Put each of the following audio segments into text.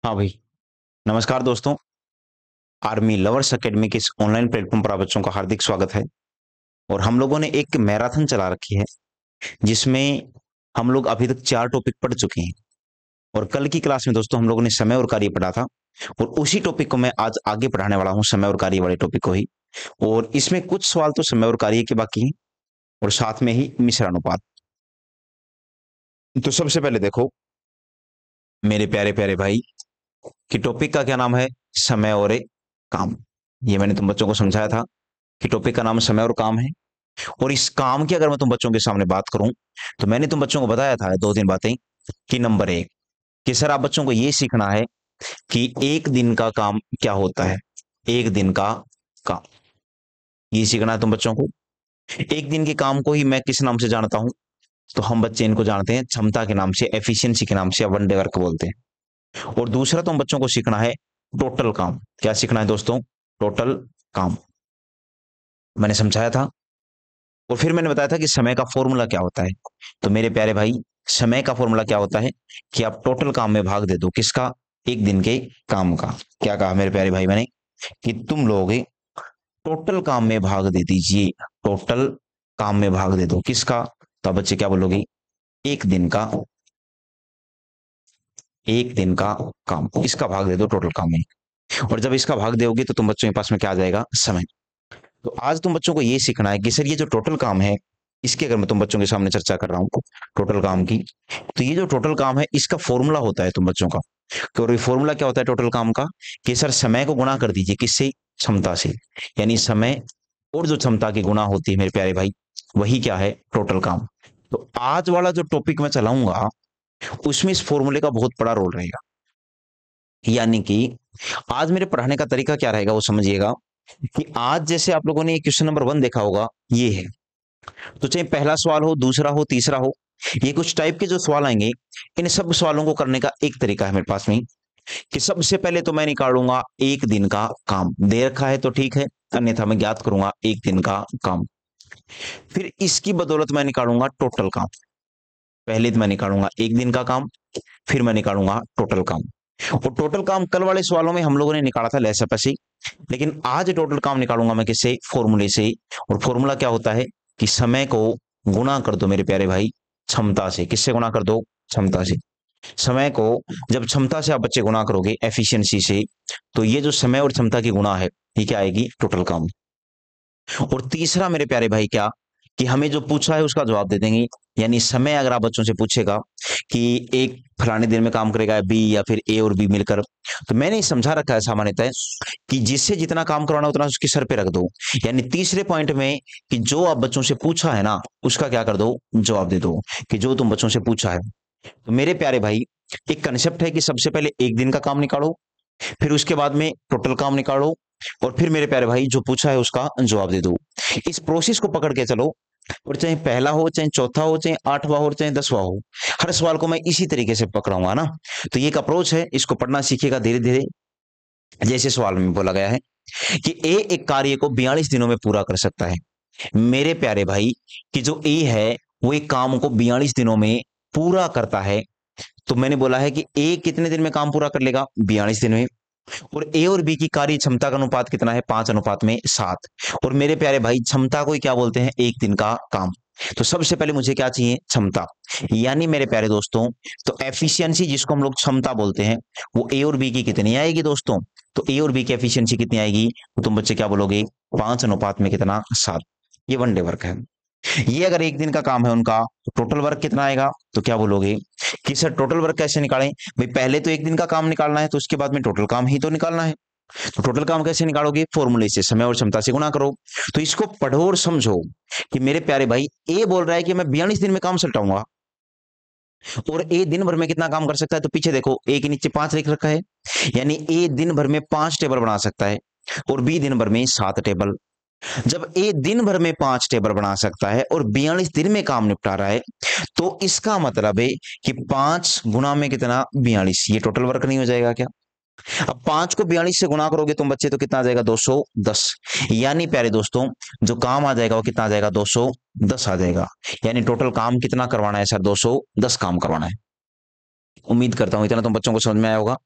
हाँ भाई। नमस्कार दोस्तों। आर्मी लवर्स एकेडमी के इस ऑनलाइन प्लेटफॉर्म पर आप बच्चों का हार्दिक स्वागत है। और हम लोगों ने एक मैराथन चला रखी है जिसमें हम लोग अभी तक 4 टॉपिक पढ़ चुके हैं। और कल की क्लास में दोस्तों हम लोगों ने समय और कार्य पढ़ा था। और उसी टॉपिक को मैं आज आगे पढ़ाने वाला हूँ, समय और कार्य वाले टॉपिक को ही। और इसमें कुछ सवाल तो समय और कार्य के बाकी हैं और साथ में ही मिश्रानुपात। तो सबसे पहले देखो मेरे प्यारे प्यारे भाई कि टॉपिक का क्या नाम है, समय और काम। ये मैंने तुम बच्चों को समझाया था कि टॉपिक का नाम समय और काम है। और इस काम की अगर मैं तुम बच्चों के सामने बात करूं तो मैंने तुम बच्चों को बताया था 2 3 बातें कि नंबर 1 कि सर आप बच्चों को ये सीखना है कि एक दिन का काम क्या होता है। एक दिन का काम ये सीखना है तुम बच्चों को। एक दिन के काम को ही मैं किस नाम से जानता हूं, तो हम बच्चे इनको जानते हैं क्षमता के नाम से, एफिशिएंसी के नाम से, या वन डे वर्क बोलते हैं। और दूसरा तुम बच्चों को सीखना है टोटल काम। क्या सीखना है दोस्तों? टोटल काम मैंने समझाया था। और फिर मैंने बताया था कि समय का फॉर्मूला क्या होता है। तो मेरे प्यारे भाई, समय का फॉर्मूला क्या होता है कि आप टोटल काम में भाग दे दो। किसका? एक दिन के काम का। क्या कहा मेरे प्यारे भाई मैंने? कि तुम लोग टोटल काम में भाग दे दीजिए। टोटल काम में भाग दे दो। किसका? तो आप बच्चे क्या बोलोगे? एक दिन का। एक दिन का काम, इसका भाग दे दो टोटल काम में। और जब इसका भाग दोगे तो तुम बच्चों के पास में क्या आ जाएगा? समय। तो आज तुम बच्चों को ये सीखना है कि सर ये जो टोटल काम है, इसकी अगर मैं तुम बच्चों के सामने चर्चा कर रहा हूँ टोटल काम की, तो ये जो टोटल काम है इसका फॉर्मूला होता है तुम बच्चों का। तो ये फॉर्मूला क्या होता है टोटल काम का? कि सर समय को गुणा कर दीजिए किससे? क्षमता से। यानी समय और जो क्षमता की गुणा होती है मेरे प्यारे भाई, वही क्या है? टोटल काम। तो आज वाला जो टॉपिक मैं चलाऊंगा उसमें इस फॉर्मूले का बहुत बड़ा रोल रहेगा। यानी कि आज मेरे पढ़ाने का तरीका क्या रहेगा वो समझिएगा। कि आज जैसे आप लोगों ने क्वेश्चन नंबर 1 देखा होगा, ये है। तो चाहे पहला सवाल हो, दूसरा हो, तीसरा हो, ये कुछ टाइप के जो सवाल आएंगे, इन सब सवालों को करने का एक तरीका है मेरे पास में कि सबसे पहले तो मैं निकालूंगा एक दिन का काम। दे रखा है तो ठीक है, अन्यथा मैं ज्ञात करूंगा एक दिन का काम। फिर इसकी बदौलत मैं निकालूंगा टोटल काम। पहले तो मैं निकालूंगा एक दिन का काम, फिर मैं निकालूंगा टोटल काम। और टोटल काम कल वाले सवालों में हम लोगों ने निकाला था लैसे, लेकिन आज टोटल काम निकालूंगा मैं किससे? फॉर्मूले से। और फॉर्मूला क्या होता है कि समय को गुणा कर दो मेरे प्यारे भाई क्षमता से। किससे गुणा कर दो? क्षमता से। समय को जब क्षमता से आप बच्चे गुणा करोगे, एफिशिएंसी से, तो ये जो समय और क्षमता की गुणा है ये क्या आएगी? टोटल काम। और तीसरा मेरे प्यारे भाई क्या, कि हमें जो पूछा है उसका जवाब दे देंगे। यानी समय अगर आप बच्चों से पूछेगा कि एक फलाने दिन में काम करेगा बी या फिर ए और बी मिलकर, तो मैंने समझा रखा है सामान्यतः कि जिससे जितना काम करवाना उतना उसके सर पे रख दो। यानी तीसरे पॉइंट में कि जो आप बच्चों से पूछा है ना उसका क्या कर दो? जवाब दे दो। कि जो तुम बच्चों से पूछा है। तो मेरे प्यारे भाई, एक कंसेप्ट है कि सबसे पहले एक दिन का काम निकालो, फिर उसके बाद में टोटल काम निकालो, और फिर मेरे प्यारे भाई जो पूछा है उसका जवाब दे दो। इस प्रोसेस को पकड़ के चलो। और चाहे पहला हो, चाहे चौथा हो, चाहे 8वां हो, चाहे 10वां हो, हर सवाल को मैं इसी तरीके से पकड़ाऊंगा ना। तो ये एक अप्रोच है, इसको पढ़ना सीखिएगा धीरे धीरे। जैसे सवाल में बोला गया है कि ए एक कार्य को 42 दिनों में पूरा कर सकता है। मेरे प्यारे भाई, कि जो ए है वो एक काम को 42 दिनों में पूरा करता है। तो मैंने बोला है कि ए कितने दिन में काम पूरा कर लेगा? 42 दिन में। और ए और बी की कार्य क्षमता का अनुपात कितना है? 5:7। और मेरे प्यारे भाई, क्षमता को ही क्या बोलते हैं? एक दिन का काम। तो सबसे पहले मुझे क्या चाहिए? क्षमता। यानी मेरे प्यारे दोस्तों, तो एफिशिएंसी जिसको हम लोग क्षमता बोलते हैं, वो ए और बी की कितनी आएगी दोस्तों? तो ए और बी की एफिशिएंसी कितनी आएगी? तो तुम बच्चे क्या बोलोगे? 5 अनुपात में कितना? 7। ये वन डे वर्क है। ये अगर एक दिन का काम है उनका, तो टोटल वर्क कितना आएगा? तो क्या बोलोगे कि सर टोटल वर्क कैसे निकालें? भाई पहले तो एक दिन का काम निकालना है, तो उसके बाद में टोटल काम ही तो निकालना है। तो टोटल काम कैसे निकालोगे? फॉर्मूले से, समय और क्षमता से गुणा करो। तो इसको पढ़ो और समझो कि मेरे प्यारे भाई, ए बोल रहा है कि मैं 42 दिन में काम सल्टाऊंगा। और ए दिन भर में कितना काम कर सकता है? तो पीछे देखो, ए के नीचे 5 लिख रखा है। यानी ए दिन भर में 5 टेबल बना सकता है और बी दिन भर में 7 टेबल। जब ए दिन भर में 5 टेबल बना सकता है और 42 दिन में काम निपटा रहा है, तो इसका मतलब है कि 5 गुना में कितना? 42। ये टोटल वर्क नहीं हो जाएगा क्या? अब 5 को 42 से गुना करोगे तुम बच्चे, तो कितना आ जाएगा? 210। यानी प्यारे दोस्तों, जो काम आ जाएगा वो कितना आ जाएगा? 210 आ जाएगा। यानी टोटल काम कितना करवाना है सर? 210 काम करवाना है। उम्मीद करता हूं इतना तुम बच्चों को समझ में आया होगा।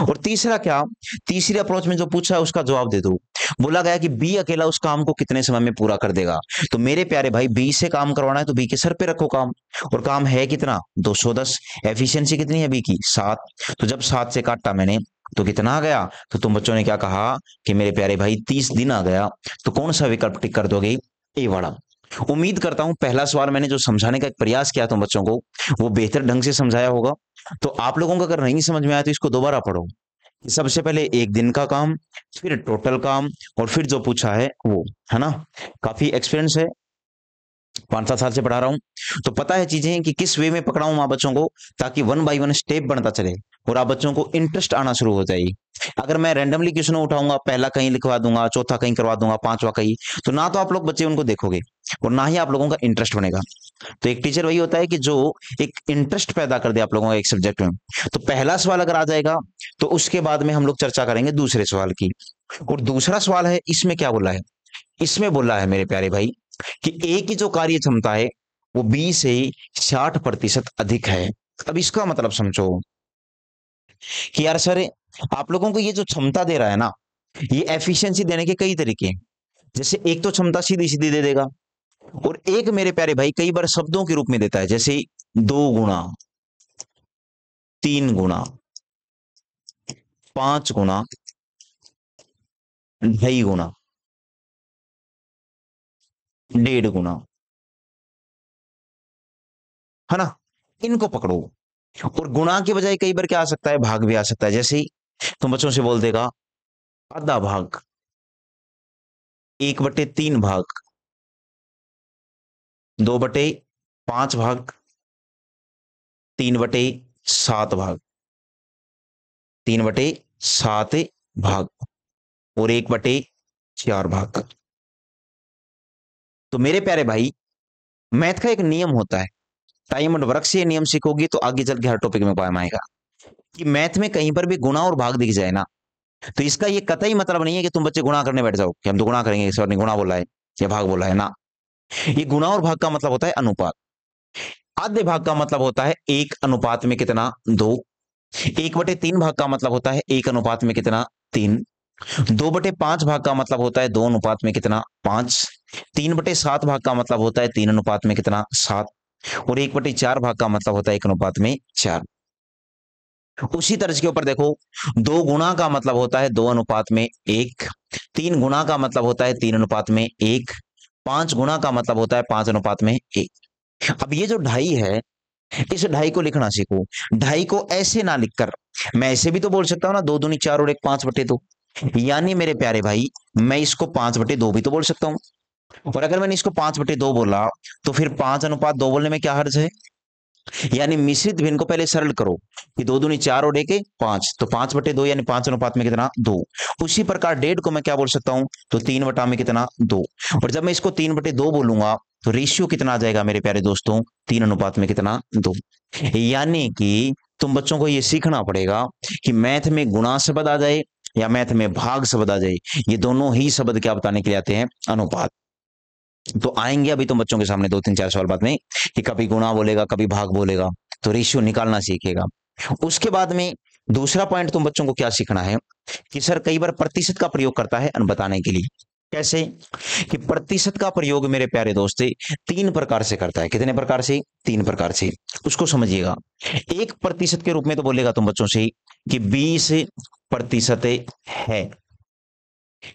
और तीसरा क्या, तीसरी अप्रोच में जो पूछा है उसका जवाब दे दो। बोला गया कि बी अकेला उस काम को कितने समय में पूरा कर देगा। तो मेरे प्यारे भाई बी से काम करवाना है तो बी के सर पे रखो काम, और काम है कितना 210। एफिशिएंसी कितनी है बी की 7। तो जब 7 से काटा मैंने तो कितना आ गया, तो तुम बच्चों ने क्या कहा कि मेरे प्यारे भाई 30 दिन आ गया। तो कौन सा विकल्प टिक कर दोगे, ए वाला। उम्मीद करता हूं पहला सवाल मैंने जो समझाने का एक प्रयास किया तुम बच्चों को वो बेहतर ढंग से समझाया होगा। तो आप लोगों को अगर नहीं समझ में आया तो इसको दोबारा पढ़ो। सबसे पहले एक दिन का काम, फिर टोटल काम, और फिर जो पूछा है वो, है ना। काफी एक्सपीरियंस है, 5-7 साल से पढ़ा रहा हूं, तो पता है चीजें कि किस वे में पकड़ाऊं आप बच्चों को, ताकि 1 बाय 1 स्टेप बनता चले और आप बच्चों को इंटरेस्ट आना शुरू हो जाए। अगर मैं रैंडमली क्वेश्चन उठाऊंगा, पहला कहीं लिखवा दूंगा, चौथा कहीं करवा दूंगा, पांचवा कहीं, तो ना तो आप लोग बच्चे उनको देखोगे और ना ही आप लोगों का इंटरेस्ट बनेगा। तो एक टीचर वही होता है कि जो एक इंटरेस्ट पैदा कर दे आप लोगों का एक सब्जेक्ट में। तो पहला सवाल अगर आ जाएगा तो उसके बाद में हम लोग चर्चा करेंगे दूसरे सवाल की। और दूसरा सवाल है, इसमें क्या बोला है, इसमें बोला है मेरे प्यारे भाई कि ए की जो कार्य क्षमता है वो बी से 60% अधिक है। अब इसका मतलब समझो कि यार सर आप लोगों को ये जो क्षमता दे रहा है ना, ये एफिशिएंसी देने के कई तरीके हैं। जैसे एक तो क्षमता सीधी सीधी दे देगा, और एक मेरे प्यारे भाई कई बार शब्दों के रूप में देता है, जैसे 2 गुना, 3 गुना, 5 गुना, 2.5 गुना, 1.5 गुना, है ना। इनको पकड़ो। और गुणा के बजाय कई बार क्या आ सकता है, भाग भी आ सकता है। जैसे तुम बच्चों से बोल देगा आधा भाग, 1/3 भाग, 2/5 भाग, 3/7 भाग, 3/7 भाग, और 1/4 भाग। तो मेरे प्यारे भाई मैथ का एक नियम होता है, टाइम एंड वर्क से ये नियम सीखोगी तो आगे चल के हर टॉपिक में काम आएगा, कि मैथ में कहीं पर भी गुणा और भाग दिख जाए ना, तो इसका ये कतई मतलब नहीं है कि तुम बच्चे गुणा करने बैठ जाओ कि हम तो गुणा करेंगे, सर ने गुणा बोला है या भाग बोला है ना। ये गुणा और भाग का मतलब होता है अनुपात। आधे भाग का मतलब होता है 1 अनुपात में कितना 2। 1/3 भाग का मतलब होता है 1 अनुपात में कितना 3। 2/5 भाग का मतलब होता है 2 अनुपात में कितना 5। 3/7 भाग का मतलब होता है 3 अनुपात में कितना 7। और 1/4 भाग का मतलब होता है 1 अनुपात में 4। उसी तर्ज के ऊपर देखो, 2 गुणा का मतलब होता है 2 अनुपात में 1। 3 गुणा का मतलब होता है 3 अनुपात में 1। 5 गुणा का मतलब होता है 5 अनुपात में 1। अब ये जो 2.5 है, इस 2.5 को लिखना सीखो। 2.5 को ऐसे ना लिखकर, मैं ऐसे भी तो बोल सकता हूँ ना, 2 दूनी 4 और 1 5/2। यानी मेरे प्यारे भाई मैं इसको 5/2 भी तो बोल सकता हूँ। और अगर मैंने इसको 5/2 बोला तो फिर 5:2 बोलने में क्या हर्ज है। यानी मिश्रित भिन्न को पहले सरल करो कि 2 दूनी 4 और 1 5, तो 5/2 यानी 5 अनुपात में कितना 2। उसी प्रकार 1.5 को मैं क्या बोल सकता हूं, तो 3 बटा में कितना 2। और जब मैं इसको 3/2 बोलूंगा तो रेशियो कितना आ जाएगा मेरे प्यारे दोस्तों, 3 अनुपात में कितना 2। यानी कि तुम बच्चों को यह सीखना पड़ेगा कि मैथ में गुणा शब्द आ जाए या मैथ में भाग शब्द आ जाए, ये दोनों ही शब्द क्या बताने के लिए आते हैं, अनुपात। तो आएंगे अभी तुम बच्चों के सामने 2-3-4 सवाल बाद में कि कभी गुणा बोलेगा कभी भाग बोलेगा, तो रेशियो निकालना सीखेगा। उसके बाद में दूसरा पॉइंट तुम बच्चों को क्या सीखना है कि सर कई बार प्रतिशत का प्रयोग करता है बताने के लिए। कैसे कि प्रतिशत का प्रयोग मेरे प्यारे दोस्त 3 प्रकार से करता है। कितने प्रकार से, 3 प्रकार से। उसको समझिएगा। 1% के रूप में तो बोलेगा तुम बच्चों से कि 20% है।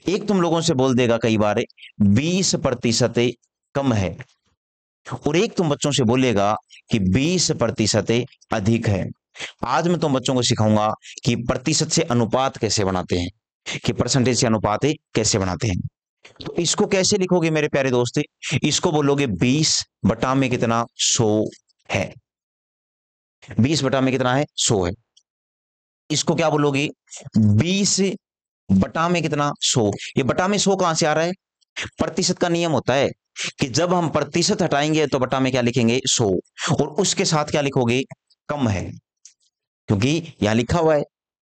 एक तुम लोगों से बोल देगा कई बार 20% कम है, और एक तुम बच्चों से बोलेगा कि 20% अधिक है। आज मैं तुम बच्चों को सिखाऊंगा कि प्रतिशत से अनुपात कैसे बनाते हैं, कि परसेंटेज से अनुपात कैसे बनाते हैं। तो इसको कैसे लिखोगे मेरे प्यारे दोस्त, इसको बोलोगे 20 बटा में कितना 100 है। 20 बटा में कितना है 100 है। इसको क्या बोलोगे 20 बटा में कितना 100। ये बटा में 100 कहां से आ रहा है, प्रतिशत का नियम होता है कि जब हम प्रतिशत हटाएंगे तो बटा में क्या लिखेंगे 100, और उसके साथ क्या लिखोगे कम है, क्योंकि यहां लिखा हुआ है।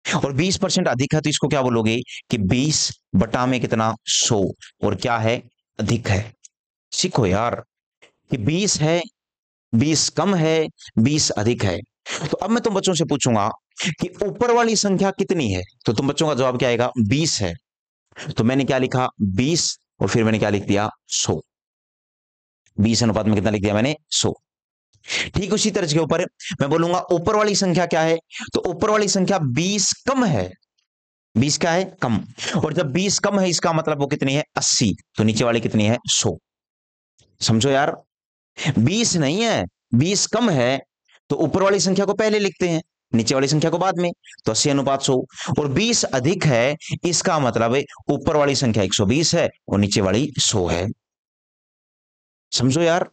और 20% अधिक है तो इसको क्या बोलोगे कि 20 बटा में कितना 100, और क्या है अधिक है। सीखो यार कि 20 है, 20 कम है, 20 अधिक है। तो अब मैं तुम बच्चों से पूछूंगा कि ऊपर वाली संख्या कितनी है, तो तुम बच्चों का जवाब क्या आएगा, 20 है। तो मैंने क्या लिखा, 20, और फिर मैंने क्या लिख दिया, 100। 20 अनुपात में कितना लिख दिया मैंने, 100। ठीक उसी तरह के ऊपर मैं बोलूंगा ऊपर वाली संख्या क्या है, तो ऊपर वाली संख्या 20 कम है। 20 क्या है, कम। और जब 20 कम है इसका मतलब वो कितनी है, 80। तो नीचे वाली कितनी है, 100। समझो यार, 20 नहीं है, 20 कम है, तो ऊपर वाली संख्या को पहले लिखते हैं, नीचे वाली संख्या को बाद में। तो 80 अनुपात 100। और 20 अधिक है, इसका मतलब है ऊपर वाली संख्या 120 है और नीचे वाली 100 है। समझो यार,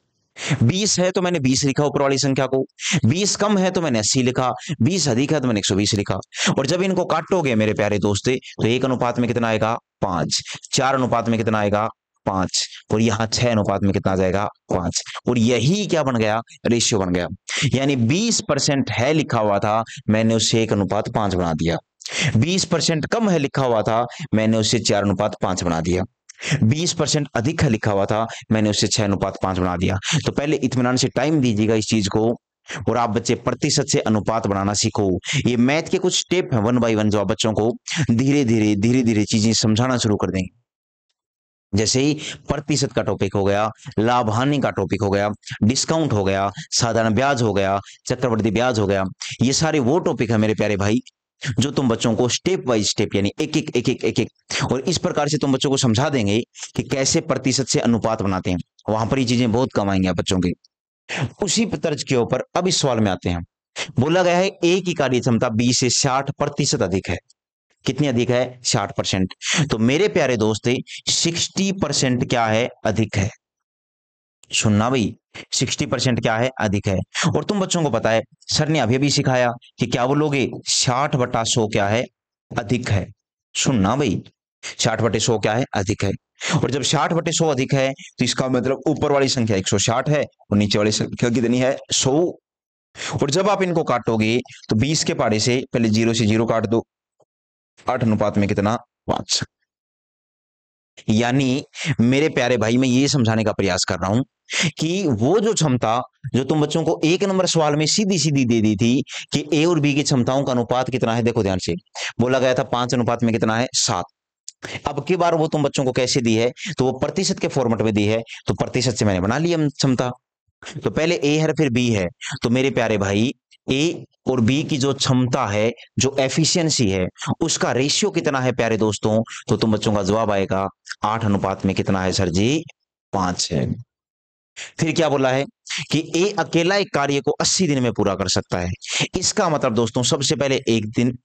20 है तो मैंने 20 लिखा ऊपर वाली संख्या को, 20 कम है तो मैंने 80 लिखा, 20 अधिक है तो मैंने 120 लिखा। और जब इनको काटोगे मेरे प्यारे दोस्ते, तो 1 अनुपात में कितना आएगा, 5। 4 अनुपात में कितना आएगा, 5। और यहां 6 अनुपात में कितना आ जाएगा, 5। और यही क्या बन गया, रेशियो बन गया। यानी 20% है लिखा हुआ था, मैंने उससे 1 अनुपात 5 बना दिया। 20% कम है लिखा हुआ था, मैंने उससे 4 अनुपात 5 बना दिया। 20% अधिक है लिखा हुआ था, मैंने उससे 6 अनुपात 5 बना दिया। तो पहले इत्मीनान से टाइम दीजिएगा इस चीज को, और आप बच्चे प्रतिशत से अनुपात बनाना सीखो। ये मैथ के कुछ स्टेप हैं 1 बाय 1, जो आप बच्चों को धीरे धीरे चीजें समझाना शुरू कर देंगे। जैसे ही प्रतिशत का टॉपिक हो गया, लाभ हानि का टॉपिक हो गया, डिस्काउंट हो गया, साधारण ब्याज हो गया, चक्रवृद्धि ब्याज हो गया, ये सारे वो टॉपिक है मेरे प्यारे भाई जो तुम बच्चों को स्टेप बाय स्टेप, यानी एक एक और इस प्रकार से तुम बच्चों को समझा देंगे कि कैसे प्रतिशत से अनुपात बनाते हैं। वहां पर ये चीजें बहुत कम आएंगी आप बच्चों के। उसी तर्ज के ऊपर अब इस सवाल में आते हैं। बोला गया है ए की कार्य क्षमता 20 से 60% अधिक है। कितनी अधिक है, 60%। तो मेरे प्यारे दोस्त 60% क्या है, अधिक है। सुनना भाई, 60% क्या है, अधिक है। और तुम बच्चों को पता है सर ने अभी अभी सिखाया कि क्या बोलोगे, 60/100 क्या है, अधिक है। सुनना भाई, 60/100 क्या है, अधिक है। और जब 60/100 अधिक है तो इसका मतलब ऊपर वाली संख्या 160 है और नीचे वाली संख्या कितनी है, 100। और जब आप इनको काटोगे तो 20 के पाड़े से पहले 0 से 0 काट दो, 8 अनुपात में कितना, 5। यानी मेरे प्यारे भाई मैं ये समझाने का प्रयास कर रहा हूं कि वो जो क्षमता जो तुम बच्चों को 1 नंबर सवाल में सीधी सीधी दे दी थी कि ए और बी की क्षमताओं का अनुपात कितना है, देखो ध्यान से, बोला गया था 5 अनुपात में कितना है, 7। अब की बार वो तुम बच्चों को कैसे दी है, तो वो प्रतिशत के फॉर्मेट में दी है, तो प्रतिशत से मैंने बना लिया क्षमता। तो पहले ए है फिर बी है, तो मेरे प्यारे भाई ए और बी की जो क्षमता है, जो एफिशिएंसी है, उसका रेशियो कितना है प्यारे दोस्तों, तो तुम बच्चों का जवाब आएगा 8 अनुपात में कितना है सर जी, 5 है। फिर क्या बोला है कि ए अकेला एक कार्य को 80 दिन में पूरा कर सकता है। इसका मतलब दोस्तों सबसे पहले 1 दिन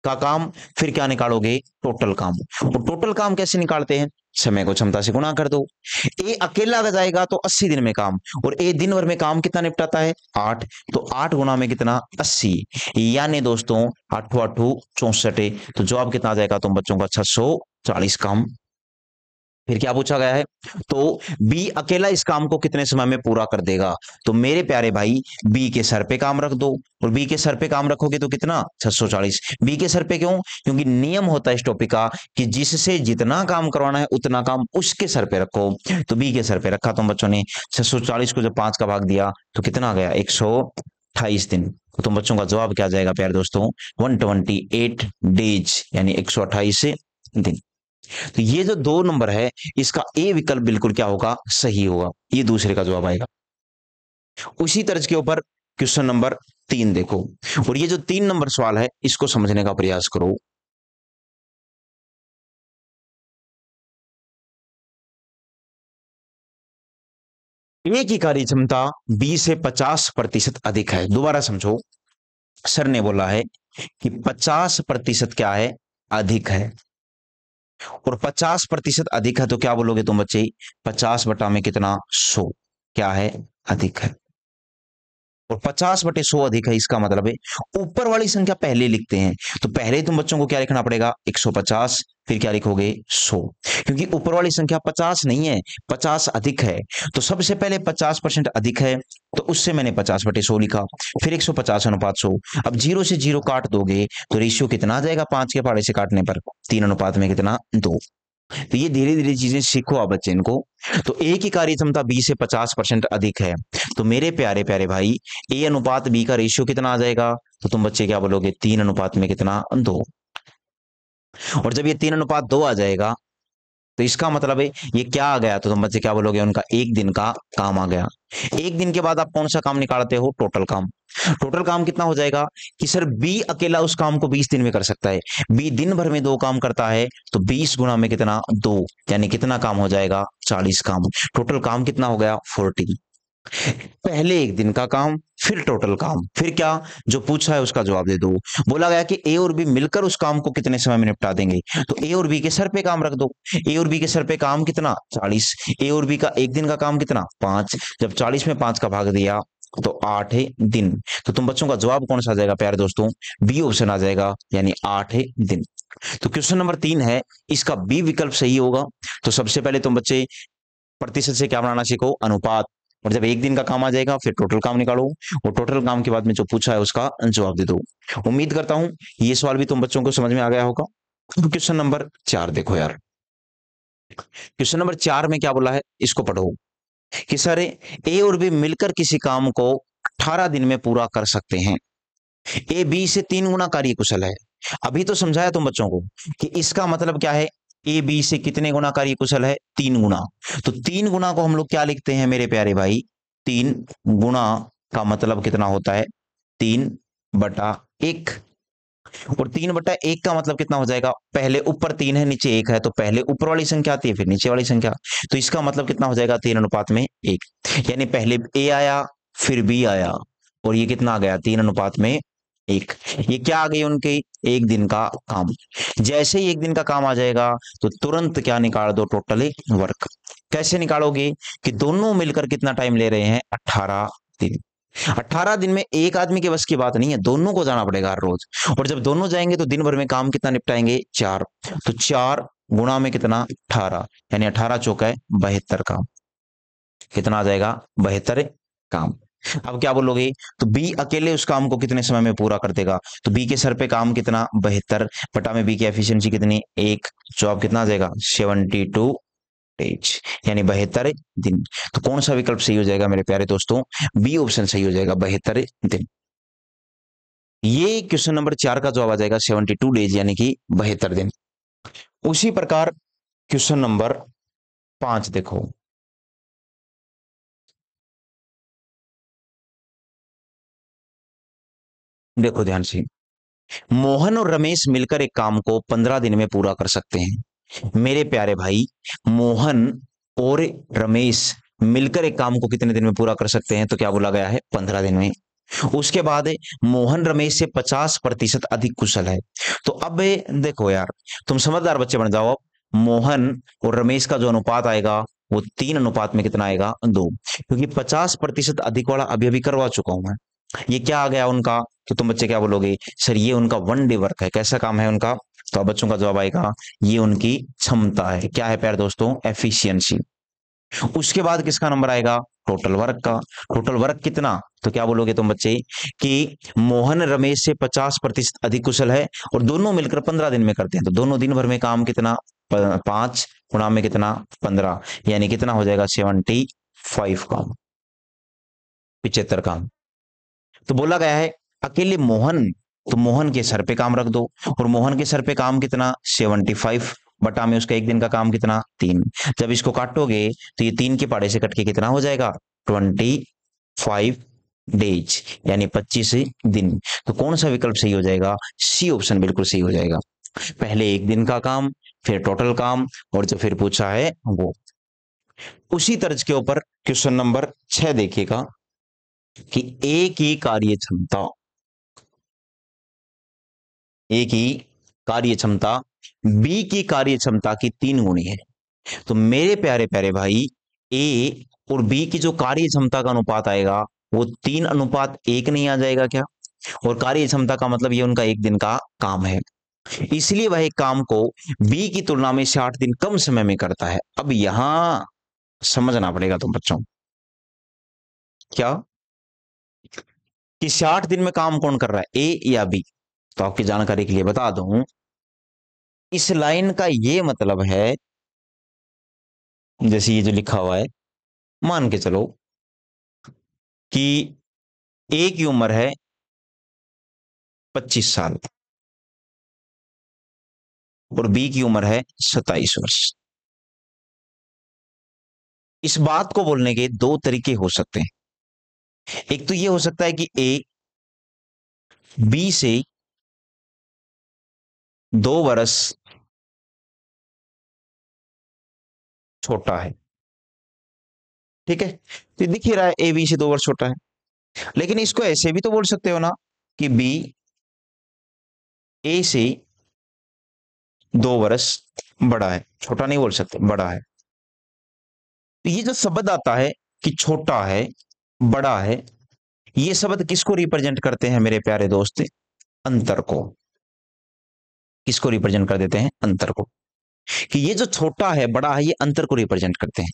का काम, फिर क्या निकालोगे, टोटल काम। और टोटल काम कैसे निकालते हैं, समय को क्षमता से गुणा कर दो। ए अकेला अगर जाएगा तो 80 दिन में काम, और ए दिन भर में काम कितना निपटाता है, 8। तो 8 गुना में कितना, 80। यानी दोस्तों 8 8 64, तो जवाब कितना आ जाएगा तुम बच्चों का, 640 काम। फिर क्या पूछा गया है, तो बी अकेला इस काम को कितने समय में पूरा कर देगा। तो मेरे प्यारे भाई बी के सर पे काम रख दो, और बी के सर पे काम रखोगे तो कितना, 640। बी के सर पे क्यों, क्योंकि नियम होता है इस टॉपिक का कि जिससे जितना काम करवाना है उतना काम उसके सर पे रखो। तो बी के सर पे रखा तुम बच्चों ने। 640 को जब 5 का भाग दिया तो कितना आ गया, 128 दिन। तो तुम बच्चों का जवाब क्या आ जाएगा प्यारे दोस्तों, 128 डेज, यानी 128 दिन। तो ये जो 2 नंबर है इसका ए विकल्प बिल्कुल क्या होगा, सही होगा, ये दूसरे का जवाब आएगा। उसी तर्ज के ऊपर क्वेश्चन नंबर 3 देखो, और ये जो 3 नंबर सवाल है इसको समझने का प्रयास करो। ए की कार्य क्षमता 20 से 50% अधिक है। दोबारा समझो, सर ने बोला है कि 50% क्या है, अधिक है। और 50% अधिक है तो क्या बोलोगे तुम बच्चे, 50 बटा में कितना, 100 क्या है, अधिक है। और 50/100 अधिक है, इसका मतलब है ऊपर वाली संख्या पहले लिखते हैं। तो पहले तुम बच्चों को क्या लिखना पड़ेगा, 150, फिर क्या लिखोगे, 100। क्योंकि ऊपर वाली संख्या 50 नहीं है, 50 अधिक है। तो सबसे पहले 50% अधिक है, तो उससे मैंने 50/100 लिखा। फिर 150 अनुपात 100। अब 0 से 0 काट दोगे तो रेशियो कितना आ जाएगा, 5 के पहाड़े से काटने पर 3 अनुपात में कितना, 2। तो ये धीरे धीरे चीजें सीखो आप बच्चे इनको। तो ए की कार्य क्षमता बी से 50% अधिक है, तो मेरे प्यारे प्यारे भाई ए अनुपात बी का रेशियो कितना आ जाएगा, तो तुम बच्चे क्या बोलोगे, 3 अनुपात में कितना, 2। और जब ये 3 अनुपात 2 आ जाएगा तो इसका मतलब है ये क्या आ गया, तो तुम बच्चे क्या बोलोगे, उनका एक दिन का काम आ गया। एक दिन के बाद आप कौन सा काम निकालते हो, टोटल काम। टोटल काम कितना हो जाएगा कि सर बी अकेला उस काम को 20 दिन में कर सकता है, बी दिन भर में 2 काम करता है, तो 20 गुना में कितना, 2, यानी कितना काम हो जाएगा, 40 काम। टोटल काम कितना हो गया, 40। पहले एक दिन का काम, फिर टोटल काम, फिर क्या, जो पूछा है उसका जवाब दे दो। बोला गया कि ए और बी मिलकर उस काम को कितने समय में निपटा देंगे, तो ए और बी के सर पे काम रख दो। ए और बी के सर पे काम कितना, 40। ए और बी का एक दिन का काम कितना, 5। जब 40 में 5 का भाग दिया तो 8 है दिन। तो तुम बच्चों का जवाब कौन सा आ जाएगा प्यारे दोस्तों, बी ऑप्शन आ जाएगा, यानी 8 है दिन। तो क्वेश्चन नंबर 3 है, इसका बी विकल्प सही होगा। तो सबसे पहले तुम बच्चे प्रतिशत से क्या बनाना सीखो, अनुपात। और जब एक दिन का काम आ जाएगा फिर टोटल काम निकालो, और टोटल काम के बाद में जो पूछा है उसका जवाब दे दो। उम्मीद करता हूं ये सवाल भी तुम बच्चों को समझ में आ गया होगा। तो क्वेश्चन नंबर 4 देखो यार, क्वेश्चन नंबर 4 में क्या बोला है, इसको पढ़ो कि सर ए और बी मिलकर किसी काम को 18 दिन में पूरा कर सकते हैं। ए बी से 3 गुना कार्य कुशल है। अभी तो समझाया तुम बच्चों को कि इसका मतलब क्या है, ए बी से कितने गुना कार्य कुशल है, 3 गुना। तो 3 गुना को हम लोग क्या लिखते हैं मेरे प्यारे भाई, 3 गुना का मतलब कितना होता है, 3/1। और 3/1 का मतलब कितना हो जाएगा, पहले ऊपर 3 है नीचे 1 है, तो पहले ऊपर वाली संख्या आती है फिर नीचे वाली संख्या। तो इसका मतलब कितना हो जाएगा, 3:1, यानी पहले ए आया फिर बी आया, और ये कितना आ गया, 3:1। ये क्या आ गई उनके, एक दिन का काम। जैसे ही एक दिन का काम आ जाएगा तो तुरंत क्या निकाल दो, टोटल वर्क। कैसे निकालोगे कि दोनों मिलकर कितना टाइम ले रहे हैं, 18 दिन। 18 दिन में एक आदमी के बस की बात नहीं है, दोनों को जाना पड़ेगा हर रोज। और जब दोनों जाएंगे तो दिन भर में काम कितना निपटाएंगे, 4। तो 4 गुणा में कितना, 18, यानी 18 चौका 72 काम। कितना आ जाएगा, 72 काम। अब क्या बोलोगे, तो बी अकेले उस काम को कितने समय में पूरा कर देगा, तो बी के सर पे काम कितना, 72 बटा में बी की एफिशिएंसी कितनी, 1। जवाब कितना आ जाएगा, 72 डेज, यानी 72 दिन। तो कौन सा विकल्प सही हो जाएगा मेरे प्यारे दोस्तों, बी ऑप्शन सही हो जाएगा, 72 दिन। ये क्वेश्चन नंबर 4 का जवाब आ जाएगा 72 डेज, यानी कि 72 दिन। उसी प्रकार क्वेश्चन नंबर 5 देखो, देखो ध्यान से, मोहन और रमेश मिलकर एक काम को 15 दिन में पूरा कर सकते हैं। मेरे प्यारे भाई, मोहन और रमेश मिलकर एक काम को कितने दिन में पूरा कर सकते हैं, तो क्या बोला गया है, 15 दिन में। उसके बाद मोहन रमेश से 50% अधिक कुशल है। तो अब देखो यार, तुम समझदार बच्चे बन जाओ। अब मोहन और रमेश का जो अनुपात आएगा वो 3 अनुपात में कितना आएगा, 2, क्योंकि 50% अधिक वाला अभी अभी करवा चुका हूं मैं। ये क्या आ गया उनका, तो तुम बच्चे क्या बोलोगे, सर ये उनका 1 डे वर्क है। कैसा काम है उनका, तो बच्चों का जवाब आएगा, ये उनकी क्षमता है। क्या है प्यारे दोस्तों, एफिशिएंसी। उसके बाद किसका नंबर आएगा, टोटल वर्क का। टोटल वर्क कितना, तो क्या बोलोगे तुम बच्चे कि मोहन रमेश से 50% अधिक कुशल है, और दोनों मिलकर 15 दिन में करते हैं। तो दोनों दिन भर में काम कितना, 5 गुणा में कितना, 15, यानी कितना हो जाएगा, 75 काम, 75 काम। तो बोला गया है अकेले मोहन, तो मोहन के सर पे काम रख दो, और मोहन के सर पे काम कितना, 75 बटा में उसका एक दिन का काम कितना, 3। जब इसको काटोगे तो ये 3 के पाड़े से कट के कितना हो जाएगा, 25 डेज, यानी 25 दिन। तो कौन सा विकल्प सही हो जाएगा, सी ऑप्शन बिल्कुल सही हो जाएगा। पहले एक दिन का काम, फिर टोटल काम, और जो फिर पूछा है वो। उसी तर्ज के ऊपर क्वेश्चन नंबर 6 देखिएगा कि ए की कार्य क्षमता, ए की कार्य क्षमता बी की कार्य क्षमता की 3 गुनी है। तो मेरे प्यारे प्यारे भाई, ए और बी की जो कार्य क्षमता का अनुपात आएगा वो 3:1 नहीं आ जाएगा क्या, और कार्य क्षमता का मतलब ये उनका एक दिन का काम है, इसलिए वह एक काम को बी की तुलना में 60 दिन कम समय में करता है। अब यहां समझना पड़ेगा तुम बच्चों, क्या कि 60 दिन में काम कौन कर रहा है, ए या बी। तो आपकी जानकारी के लिए बता दूं, इस लाइन का ये मतलब है जैसे ये जो लिखा हुआ है, मान के चलो कि ए की उम्र है 25 साल और बी की उम्र है 27 वर्ष। इस बात को बोलने के दो तरीके हो सकते हैं। एक तो ये हो सकता है कि ए बी से 2 वर्ष छोटा है। ठीक है, तो दिख ही रहा है ए बी से 2 वर्ष छोटा है। लेकिन इसको ऐसे भी तो बोल सकते हो ना कि बी ए से 2 वर्ष बड़ा है। छोटा नहीं बोल सकते, बड़ा है। तो ये जो शब्द आता है कि छोटा है, बड़ा है, ये शब्द किसको रिप्रेजेंट करते हैं मेरे प्यारे दोस्त? अंतर को। किसको रिप्रेजेंट कर देते हैं? अंतर को। कि ये जो छोटा है, बड़ा है, ये अंतर को रिप्रेजेंट करते हैं।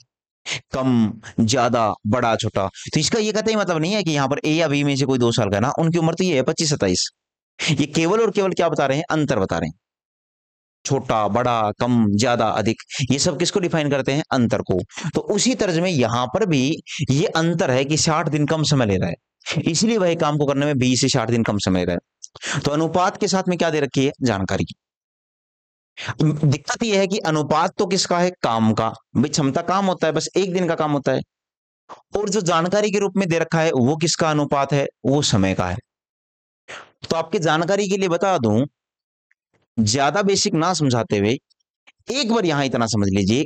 कम, ज्यादा, बड़ा, छोटा। तो इसका ये कहते ही मतलब नहीं है कि यहाँ पर ए या बी में से कोई 2 साल का है ना, उनकी उम्र तो ये है 25-27। ये केवल और केवल क्या बता रहे हैं? अंतर बता रहे हैं। छोटा, बड़ा, कम, ज्यादा, अधिक, ये सब किसको डिफाइन करते हैं? अंतर को। तो उसी तर्ज में यहां पर भी ये अंतर है कि 60 दिन कम समय ले रहा है, इसलिए वही काम को करने में 20 से 60 दिन कम समय ले रहा है। तो अनुपात के साथ में क्या दे रखी है? जानकारी। दिक्कत यह है कि अनुपात तो किसका है? काम का। भाई क्षमता काम होता है, बस एक दिन का काम होता है। और जो जानकारी के रूप में दे रखा है वो किसका अनुपात है? वो समय का है। तो आपकी जानकारी के लिए बता दूं, ज्यादा बेसिक ना समझाते हुए एक बार यहां इतना समझ लीजिए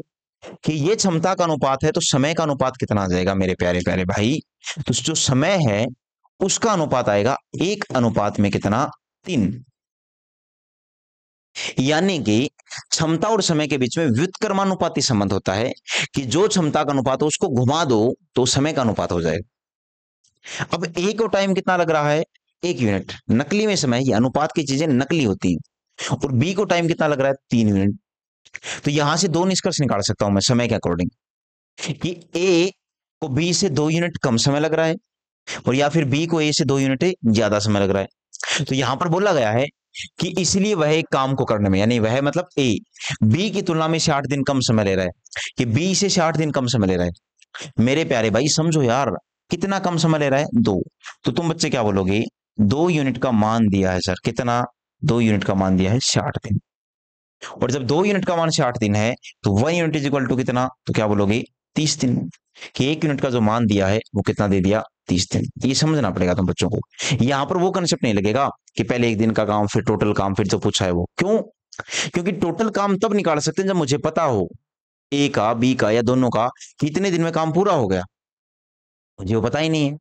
कि ये क्षमता का अनुपात है, तो समय का अनुपात कितना आ जाएगा मेरे प्यारे प्यारे भाई? तो जो समय है उसका अनुपात आएगा 1 अनुपात में कितना? 3। यानी कि क्षमता और समय के बीच में व्युत्क्रमानुपाती संबंध होता है कि जो क्षमता का अनुपात हो उसको घुमा दो तो समय का अनुपात हो जाएगा। अब ए को टाइम कितना लग रहा है? 1 यूनिट। नकली में समय, ये अनुपात की चीजें नकली होती हैं। और बी को टाइम कितना लग रहा है? 3 यूनिट। तो यहां से दो निष्कर्ष निकाल सकता हूं मैं समय के अकॉर्डिंग, कि ए को बी से 2 यूनिट कम समय लग रहा है, और या फिर बी को ए से 2 यूनिट ज्यादा समय लग रहा है। तो यहां पर बोला गया है कि इसलिए वह एक काम को करने में, यानी वह मतलब ए, बी की तुलना में 60 दिन कम समय ले रहा है, कि बी से 60 दिन कम समय ले रहा है। मेरे प्यारे भाई समझो यार, कितना कम समय ले रहा है? 2। तो तुम बच्चे क्या बोलोगे? 2 यूनिट का मान दिया है सर, कितना? 2 यूनिट का मान दिया है 60 दिन। और जब 2 यूनिट का मान 60 दिन है तो 1 यूनिट इज इक्वल टू कितना? तो क्या बोलोगे? 30 दिन। कि 1 यूनिट का जो मान दिया है वो कितना दे दिया? 30 दिन। ये समझना पड़ेगा तुम बच्चों को। यहां पर वो कंसेप्ट नहीं लगेगा कि पहले एक दिन का काम फिर टोटल काम फिर जो पूछा है वो। क्यों? क्योंकि टोटल काम तब निकाल सकते हैं जब मुझे पता हो ए का, बी का या दोनों का कितने दिन में काम पूरा हो गया। मुझे वो पता ही नहीं है।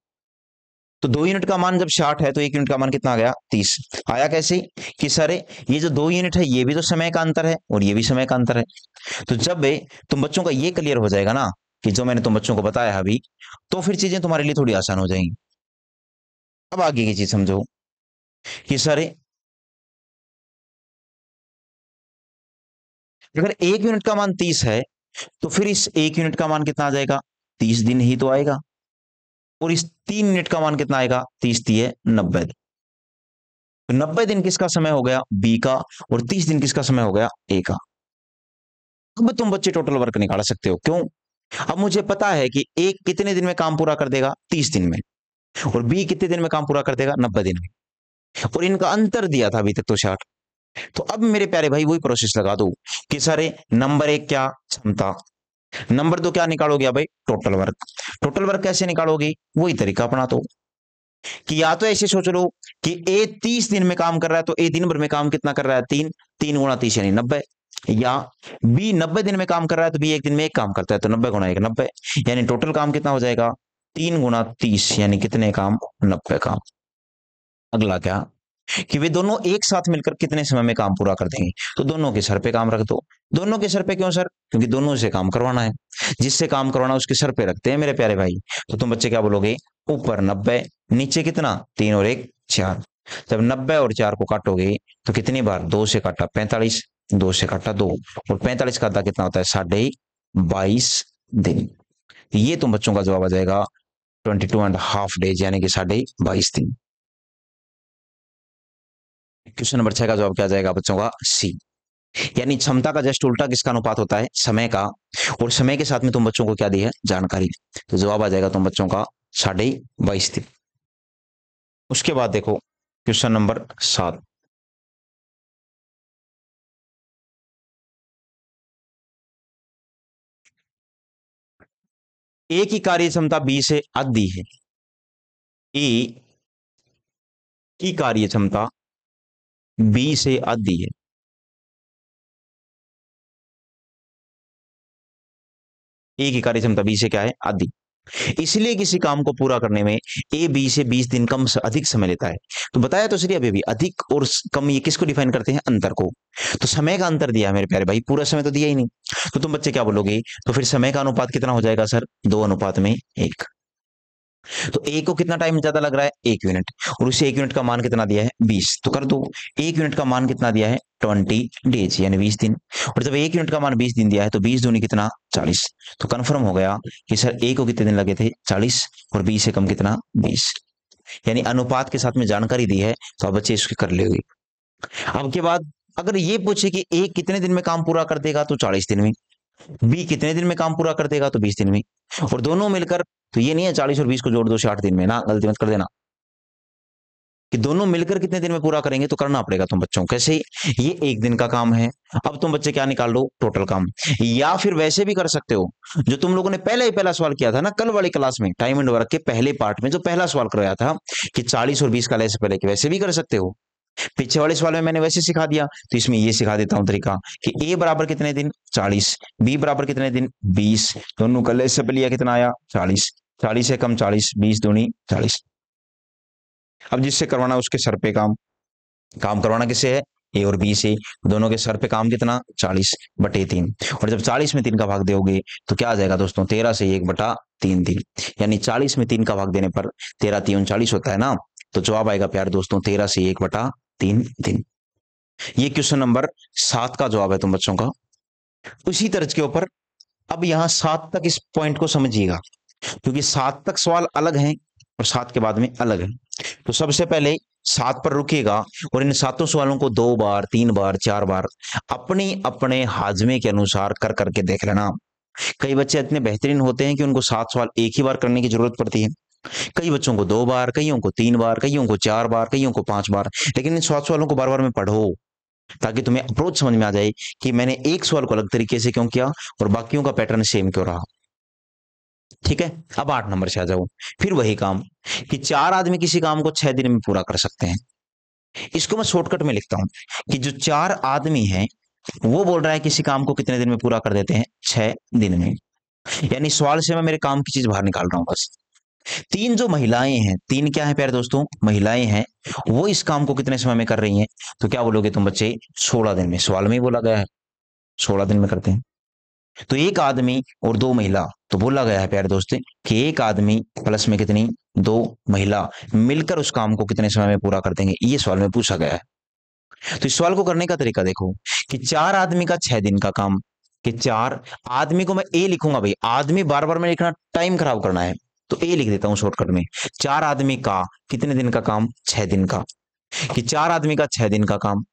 तो 2 यूनिट का मान जब 60 है तो 1 यूनिट का मान कितना आ गया? 30। आया कैसे? कि सर ये जो 2 यूनिट है ये भी तो समय का अंतर है और ये भी समय का अंतर है। तो जब तुम बच्चों का ये क्लियर हो जाएगा ना कि जो मैंने तुम बच्चों को बताया अभी, तो फिर चीजें तुम्हारे लिए थोड़ी आसान हो जाएंगी। अब आगे की चीज समझो कि सर अगर 1 यूनिट का मान 30 है तो फिर इस 1 यूनिट का मान कितना आ जाएगा? 30 दिन ही तो आएगा। और इस 3 यूनिट का मान कितना आएगा? 30 90 दिन। तो 90 दिन किसका समय हो गया? बी का। और 30 दिन किसका समय हो गया? ए का। अब तुम बच्चे टोटल वर्क निकाल सकते हो। क्यों? अब मुझे पता है कि ए कितने दिन में काम पूरा कर देगा? 30 दिन में। और बी कितने दिन में काम पूरा कर देगा? 90 दिन में। और इनका अंतर दिया था अभी तक तो 60। तो अब मेरे प्यारे भाई वही प्रोसेस लगा दो कि सारे नंबर 1 क्या? क्षमता। नंबर 2 क्या निकालोगे भाई? Total work. टोटल वर्क कैसे निकालोगे? वही तरीका अपना तो, कि या तो ऐसे सोच लो कि ए 30 दिन में काम कर रहा है तो ए दिन भर में काम कितना कर रहा है? 3। 3 × 30 यानी 90। या बी 90 दिन में काम कर रहा है तो बी एक दिन में एक काम करता है तो 90 × 1 90। यानी टोटल काम कितना हो जाएगा? 3 × 30 यानी कितने काम? 90 काम। अगला क्या? कि वे दोनों एक साथ मिलकर कितने समय में काम पूरा कर देंगे? तो दोनों के सर पे काम रख दो। दोनों के सर पे क्यों सर? क्योंकि दोनों से काम करवाना है। जिससे काम करवाना उसके सर पे रखते हैं मेरे प्यारे भाई। तो तुम बच्चे क्या बोलोगे? ऊपर 90, नीचे कितना? 3 और 1 4। जब 90 और 4 को काटोगे तो कितनी बार? 2 से काटा 45, 2 से काटा 2, और 45 का आधा कितना होता है? 22.5 दिन। ये तुम बच्चों का जवाब आ जाएगा 22.5 डेज, यानी कि 22.5 दिन। क्वेश्चन नंबर 6 का जवाब क्या आ जाएगा बच्चों का? सी। यानी क्षमता का जस्ट उल्टा किसका अनुपात होता है, समय का। और समय के साथ में तुम बच्चों को क्या दी है, जानकारी। तो जवाब आ जाएगा तुम बच्चों का 22.5 दिन। उसके बाद देखो क्वेश्चन नंबर 7। ए की कार्य क्षमता बी से अधिक है। ए की कार्य क्षमता बी से अधिक है। ए की कार्य क्षमता बी से क्या है, अधिक। इसलिए किसी काम को पूरा करने में ए बी से 20 दिन कम अधिक समय लेता है। तो बताया तो सही अभी भी, अधिक और कम ये किसको डिफाइन करते हैं, अंतर को। तो समय का अंतर दिया है मेरे प्यारे भाई, पूरा समय तो दिया ही नहीं। तो तुम बच्चे क्या बोलोगे, तो फिर समय का अनुपात कितना हो जाएगा सर, 2:1। तो ए को कितना टाइम ज्यादा लग रहा है, 1 यूनिट। और उसे 1 यूनिट का मान कितना दिया है, 20। तो कर दो, 1 यूनिट का मान कितना दिया है, 20 डेज यानी 20 दिन। और जब 1 यूनिट का मान 20 दिन दिया है तो 20 दूनी कितना, 40। तो कंफर्म हो गया कि सर ए को कितने दिन लगे थे, 40। और बी से कम कितना, 20। यानी अनुपात के साथ में जानकारी दी है, तो आप बच्चे इसको कर लेंगे। अब के बाद अगर ये पूछे कि ए कितने दिन में काम पूरा कर देगा, तो 40 दिन में। बी कितने दिन में काम पूरा कर देगा, तो 20 दिन में। और दोनों मिलकर, तो ये नहीं है 40 और 20 को जोड़ दो 60 दिन में, ना गलती मत कर देना कि दोनों मिलकर कितने दिन में पूरा करेंगे। तो करना पड़ेगा तुम बच्चों, कैसे, ये 1 दिन का काम है। अब तुम बच्चे क्या निकाल लो, टोटल काम। या फिर वैसे भी कर सकते हो, जो तुम लोगों ने पहले ही पहला सवाल किया था ना कल वाली क्लास में, टाइम एंड वर्क के पहले पार्ट में जो पहला सवाल करवाया था कि 40 और 20 का ले से पहले, कि वैसे भी कर सकते हो। पीछे वाले सवाल में मैंने वैसे सिखा दिया, तो इसमें ये सिखा देता हूं तरीका कि ए बराबर कितने दिन, 40। बी बराबर कितने दिन, 20। दोनों का ले से लिया कितना आया, 40। 40 से कम 40, 20 दूनी 40। अब जिससे करवाना उसके सर पे काम, काम करवाना किससे है, ए और बी से। दोनों के सर पे काम कितना, 40/3। और जब 40 में 3 का भाग दोगे तो क्या आ जाएगा दोस्तों, 13 से 1/3 दिन। यानी 40 में 3 का भाग देने पर 13×3 = 39 होता है ना। तो जवाब आएगा प्यार दोस्तों 13 से 1/3 दिन। ये क्वेश्चन नंबर 7 का जवाब है तुम बच्चों का। उसी तर्ज के ऊपर अब यहां 7 तक इस पॉइंट को समझिएगा, क्योंकि 7 तक सवाल अलग हैं और 7 के बाद में अलग है। तो सबसे पहले 7 पर रुकिएगा और इन 7 सवालों को 2 बार, 3 बार, 4 बार अपने अपने हाजमे के अनुसार कर करके देख लेना। कई बच्चे इतने बेहतरीन होते हैं कि उनको 7 सवाल एक ही बार करने की जरूरत पड़ती है। कई बच्चों को 2 बार, कईयों को 3 बार, कईयों को 4 बार, कईयों को 5 बार। लेकिन इन 7 सवालों को बार बार में पढ़ो, ताकि तुम्हें अप्रोच समझ में आ जाए कि मैंने एक सवाल को अलग तरीके से क्यों किया और बाकियों का पैटर्न सेम क्यों रहा। ठीक है, अब 8 नंबर से आ जाओ। फिर वही काम कि 4 आदमी किसी काम को 6 दिन में पूरा कर सकते हैं। इसको मैं शॉर्टकट में लिखता हूं कि जो 4 आदमी हैं वो बोल रहा है किसी काम को कितने दिन में पूरा कर देते हैं, 6 दिन में। यानी सवाल से मैं मेरे काम की चीज बाहर निकाल रहा हूं बस। 3 जो महिलाएं हैं, 3 क्या है प्यारे दोस्तों, महिलाएं हैं, वो इस काम को कितने समय में कर रही हैं। तो क्या बोलोगे तुम बच्चे, 16 दिन में। सवाल में ही बोला गया है 16 दिन में करते हैं। तो एक आदमी और 2 महिला, तो बोला गया है प्यारे दोस्त कि एक आदमी प्लस में कितनी, 2 महिला मिलकर उस काम को कितने समय में पूरा कर देंगे। ये सवाल में पूछा गया है। तो इस सवाल को करने का तरीका देखो कि 4 आदमी का 6 दिन का काम, कि 4 आदमी को मैं ए लिखूंगा भाई, आदमी बार बार में लिखना टाइम खराब करना है, तो ए लिख देता हूं शॉर्टकट में। 4 आदमी का कितने दिन का काम, 6 दिन का, कि 4 आदमी का 6 दिन का काम।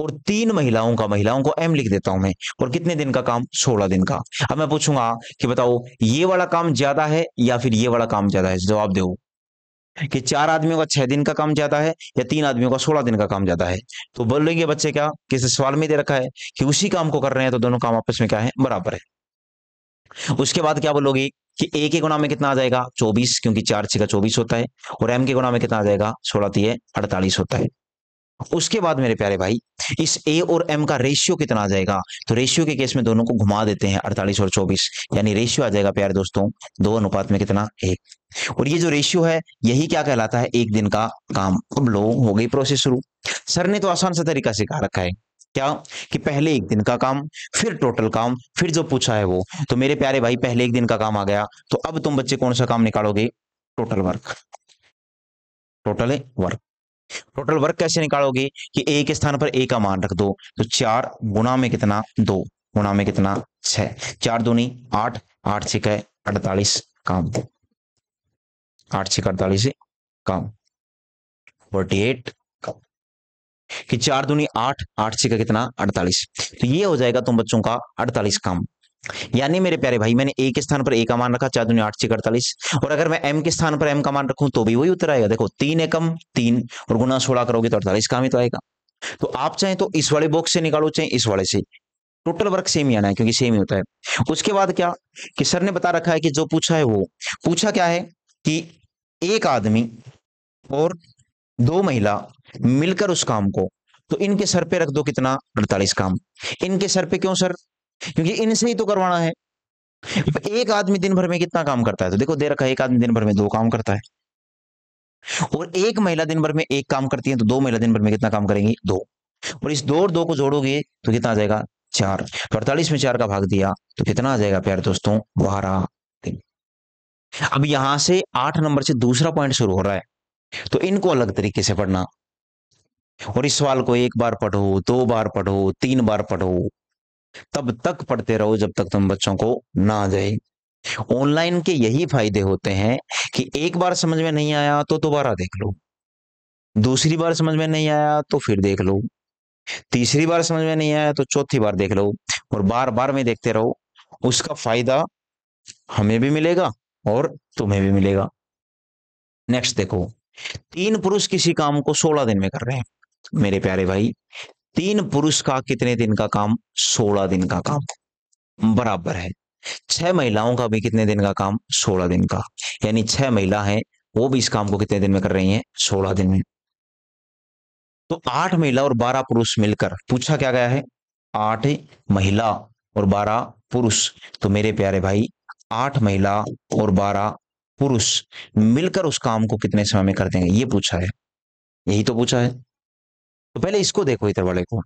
और 3 महिलाओं का, महिलाओं को एम लिख देता हूं मैं, और कितने दिन का काम, 16 दिन का। अब मैं पूछूंगा कि बताओ ये वाला काम ज्यादा है या फिर ये वाला काम ज्यादा है, जवाब दो कि 4 आदमियों का 6 दिन का काम ज्यादा है या 3 आदमियों का 16 दिन का काम ज्यादा है। तो बोलेंगे बच्चे क्या, किसी सवाल में दे रखा है कि उसी काम को कर रहे हैं तो दोनों काम आपस में क्या है, बराबर है। उसके बाद क्या बोलोगे कि ए के गुणा में कितना आ जाएगा, 24, क्योंकि 4 6 का 24 होता है। और एम के गुणा में कितना आ जाएगा, 16 3 48 होता है। उसके बाद मेरे प्यारे भाई इस ए और एम का रेशियो कितना आ जाएगा। तो रेशियो के केस में दोनों को घुमा देते हैं, 48 और 24, यानी रेशियो आ जाएगा प्यारे दोस्तों 2 में कितना, 1। और ये जो रेशियो है यही क्या कहलाता है, 1 दिन का काम। अब लो हो गई प्रोसेस शुरू। सर ने तो आसान सा तरीका सिखा रखा है, क्या कि पहले 1 दिन का काम, फिर टोटल काम, फिर जो पूछा है वो। तो मेरे प्यारे भाई पहले 1 दिन का काम आ गया, तो अब तुम बच्चे कौन सा काम निकालोगे, total work. Total work, total work कैसे निकालोगे कि ए के स्थान पर ए का मान रख दो। तो 4 गुणा में कितना, 2 गुणा में कितना, 6। 4 दूनी 8, 8 6 48 काम, 8 6 48 काम, 48 काम। कि 4 दूनी 8, 8 6 का कितना 48। तो ये हो जाएगा तुम बच्चों का 48 काम। यानी मेरे प्यारे भाई मैंने ए के स्थान पर ए का मान रखा, 4 दूनी 8 6 48। और अगर मैं एम के स्थान पर एम का मान रखूं तो भी वही उत्तर आएगा। देखो 3 एकम 3 और गुना 16 करोगे तो 48 काम ही तो आएगा। तो आप चाहें तो इस वाले बॉक्स से निकालो, चाहे इस वाले से, टोटल वर्क सेम ही आना है क्योंकि सेम ही होता है। उसके बाद क्या कि सर ने बता रखा है कि जो पूछा है वो पूछा क्या है कि एक आदमी और 2 महिला मिलकर उस काम को, तो इनके सर पे रख दो कितना 48 काम। इनके सर पे क्यों सर? क्योंकि इनसे ही तो करवाना है। एक आदमी दिन भर में कितना काम करता है? तो देखो दे रखा है एक आदमी दिन भर में 2 काम करता है, और एक महिला दिन भर में 1 काम करती है, तो 2 महिला दिन भर में कितना काम करेंगी 2। और इस 2 और 2 को जोड़ोगे तो कितना आ जाएगा 4। तो 48 में 4 का भाग दिया तो कितना आ जाएगा प्यारे दोस्तों 12 दिन। अब यहां से 8 नंबर से दूसरा पॉइंट शुरू हो रहा है, तो इनको अलग तरीके से पढ़ना। और इस सवाल को 1 बार पढ़ो, 2 बार पढ़ो, 3 बार पढ़ो, तब तक पढ़ते रहो जब तक तुम बच्चों को ना आ जाए। ऑनलाइन के यही फायदे होते हैं कि एक बार समझ में नहीं आया तो दोबारा देख लो, दूसरी बार समझ में नहीं आया तो फिर देख लो, तीसरी बार समझ में नहीं आया तो चौथी बार देख लो, और बार बार में देखते रहो। उसका फायदा हमें भी मिलेगा और तुम्हें भी मिलेगा। नेक्स्ट देखो, 3 पुरुष किसी काम को 16 दिन में कर रहे हैं। मेरे प्यारे भाई 3 पुरुष का कितने दिन का काम? 16 दिन का काम बराबर है 6 महिलाओं का भी कितने दिन का काम? 16 दिन का। यानी 6 महिला हैं, वो भी इस काम को कितने दिन में कर रही हैं? 16 दिन में। तो 8 महिला और 12 पुरुष मिलकर, पूछा क्या गया है? 8 महिला और 12 पुरुष। तो मेरे प्यारे भाई 8 महिला और 12 पुरुष मिलकर उस काम को कितने समय में कर देंगे, ये पूछा है। यही तो पूछा है। तो पहले इसको देखो इधर वाले को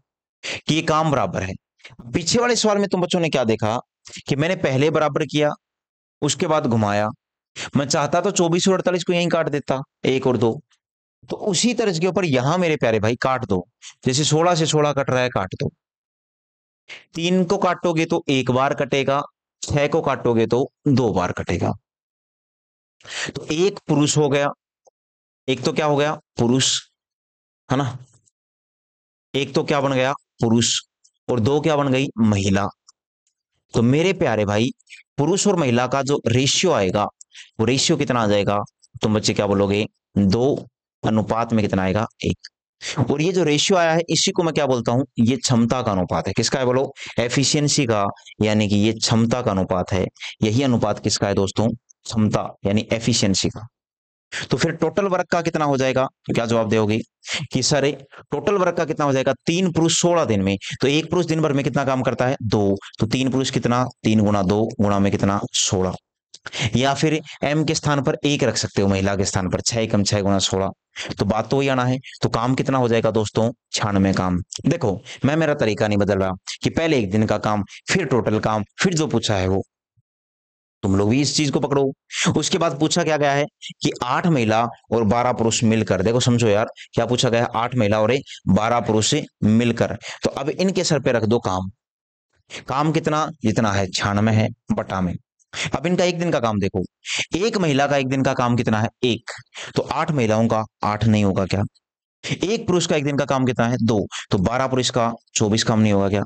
कि ये काम बराबर है। पीछे वाले सवाल में तुम बच्चों ने क्या देखा कि मैंने पहले बराबर किया, उसके बाद घुमाया। मैं चाहता तो 24 और 48 को यहीं काट देता, 1 और 2। तो उसी तर्ज के ऊपर यहां मेरे प्यारे भाई काट दो। जैसे 16 से 16 कट रहा है, काट दो। 3 को काटोगे तो 1 बार कटेगा, 6 को काटोगे तो 2 बार कटेगा। तो एक पुरुष हो गया, एक तो क्या हो गया पुरुष, है ना? एक तो क्या बन गया पुरुष, और 2 क्या बन गई महिला। तो मेरे प्यारे भाई पुरुष और महिला का जो रेशियो आएगा, वो रेशियो कितना आ जाएगा? तुम बच्चे क्या बोलोगे? 2 अनुपात में कितना आएगा? 1। और ये जो रेशियो आया है इसी को मैं क्या बोलता हूं? ये क्षमता का अनुपात है। किसका है बोलो? एफिशिएंसी का, यानी कि ये क्षमता का अनुपात है। यही अनुपात किसका है दोस्तों? क्षमता यानी एफिशिएंसी का। तो फिर टोटल वर्क का कितना हो जाएगा? तो क्या जवाब दोगे कि सर टोटल वर्क का कितना हो जाएगा? 3 पुरुष 16 दिन में, तो एक पुरुष दिन भर में कितना काम करता है? 2। तो 3 पुरुष कितना? 3 गुना 2 गुणा में कितना? 16। या फिर एम के स्थान पर 1 रख सकते हो, महिला के स्थान पर 6 एकम 6 गुना 16। तो बात तो वही आना है। तो काम कितना हो जाएगा दोस्तों? 96 काम। देखो मैं मेरा तरीका नहीं बदल रहा कि पहले 1 दिन का काम, फिर टोटल काम, फिर जो पूछा है वो। तुम लोग भी इस चीज को पकड़ो। उसके बाद पूछा क्या गया है कि 8 महिला और 12 पुरुष मिलकर, देखो समझो यार क्या पूछा गया है? 8 महिला और 12 पुरुष मिलकर। तो अब इनके सर पे रख दो काम। काम कितना? जितना है 96 है बटा में। अब इनका 1 दिन का काम देखो, एक महिला का 1 दिन का काम कितना है? 1। तो 8 महिलाओं का 8 नहीं होगा क्या? एक पुरुष का 1 दिन का काम कितना है? 2। तो 12 पुरुष का 24 काम नहीं होगा क्या?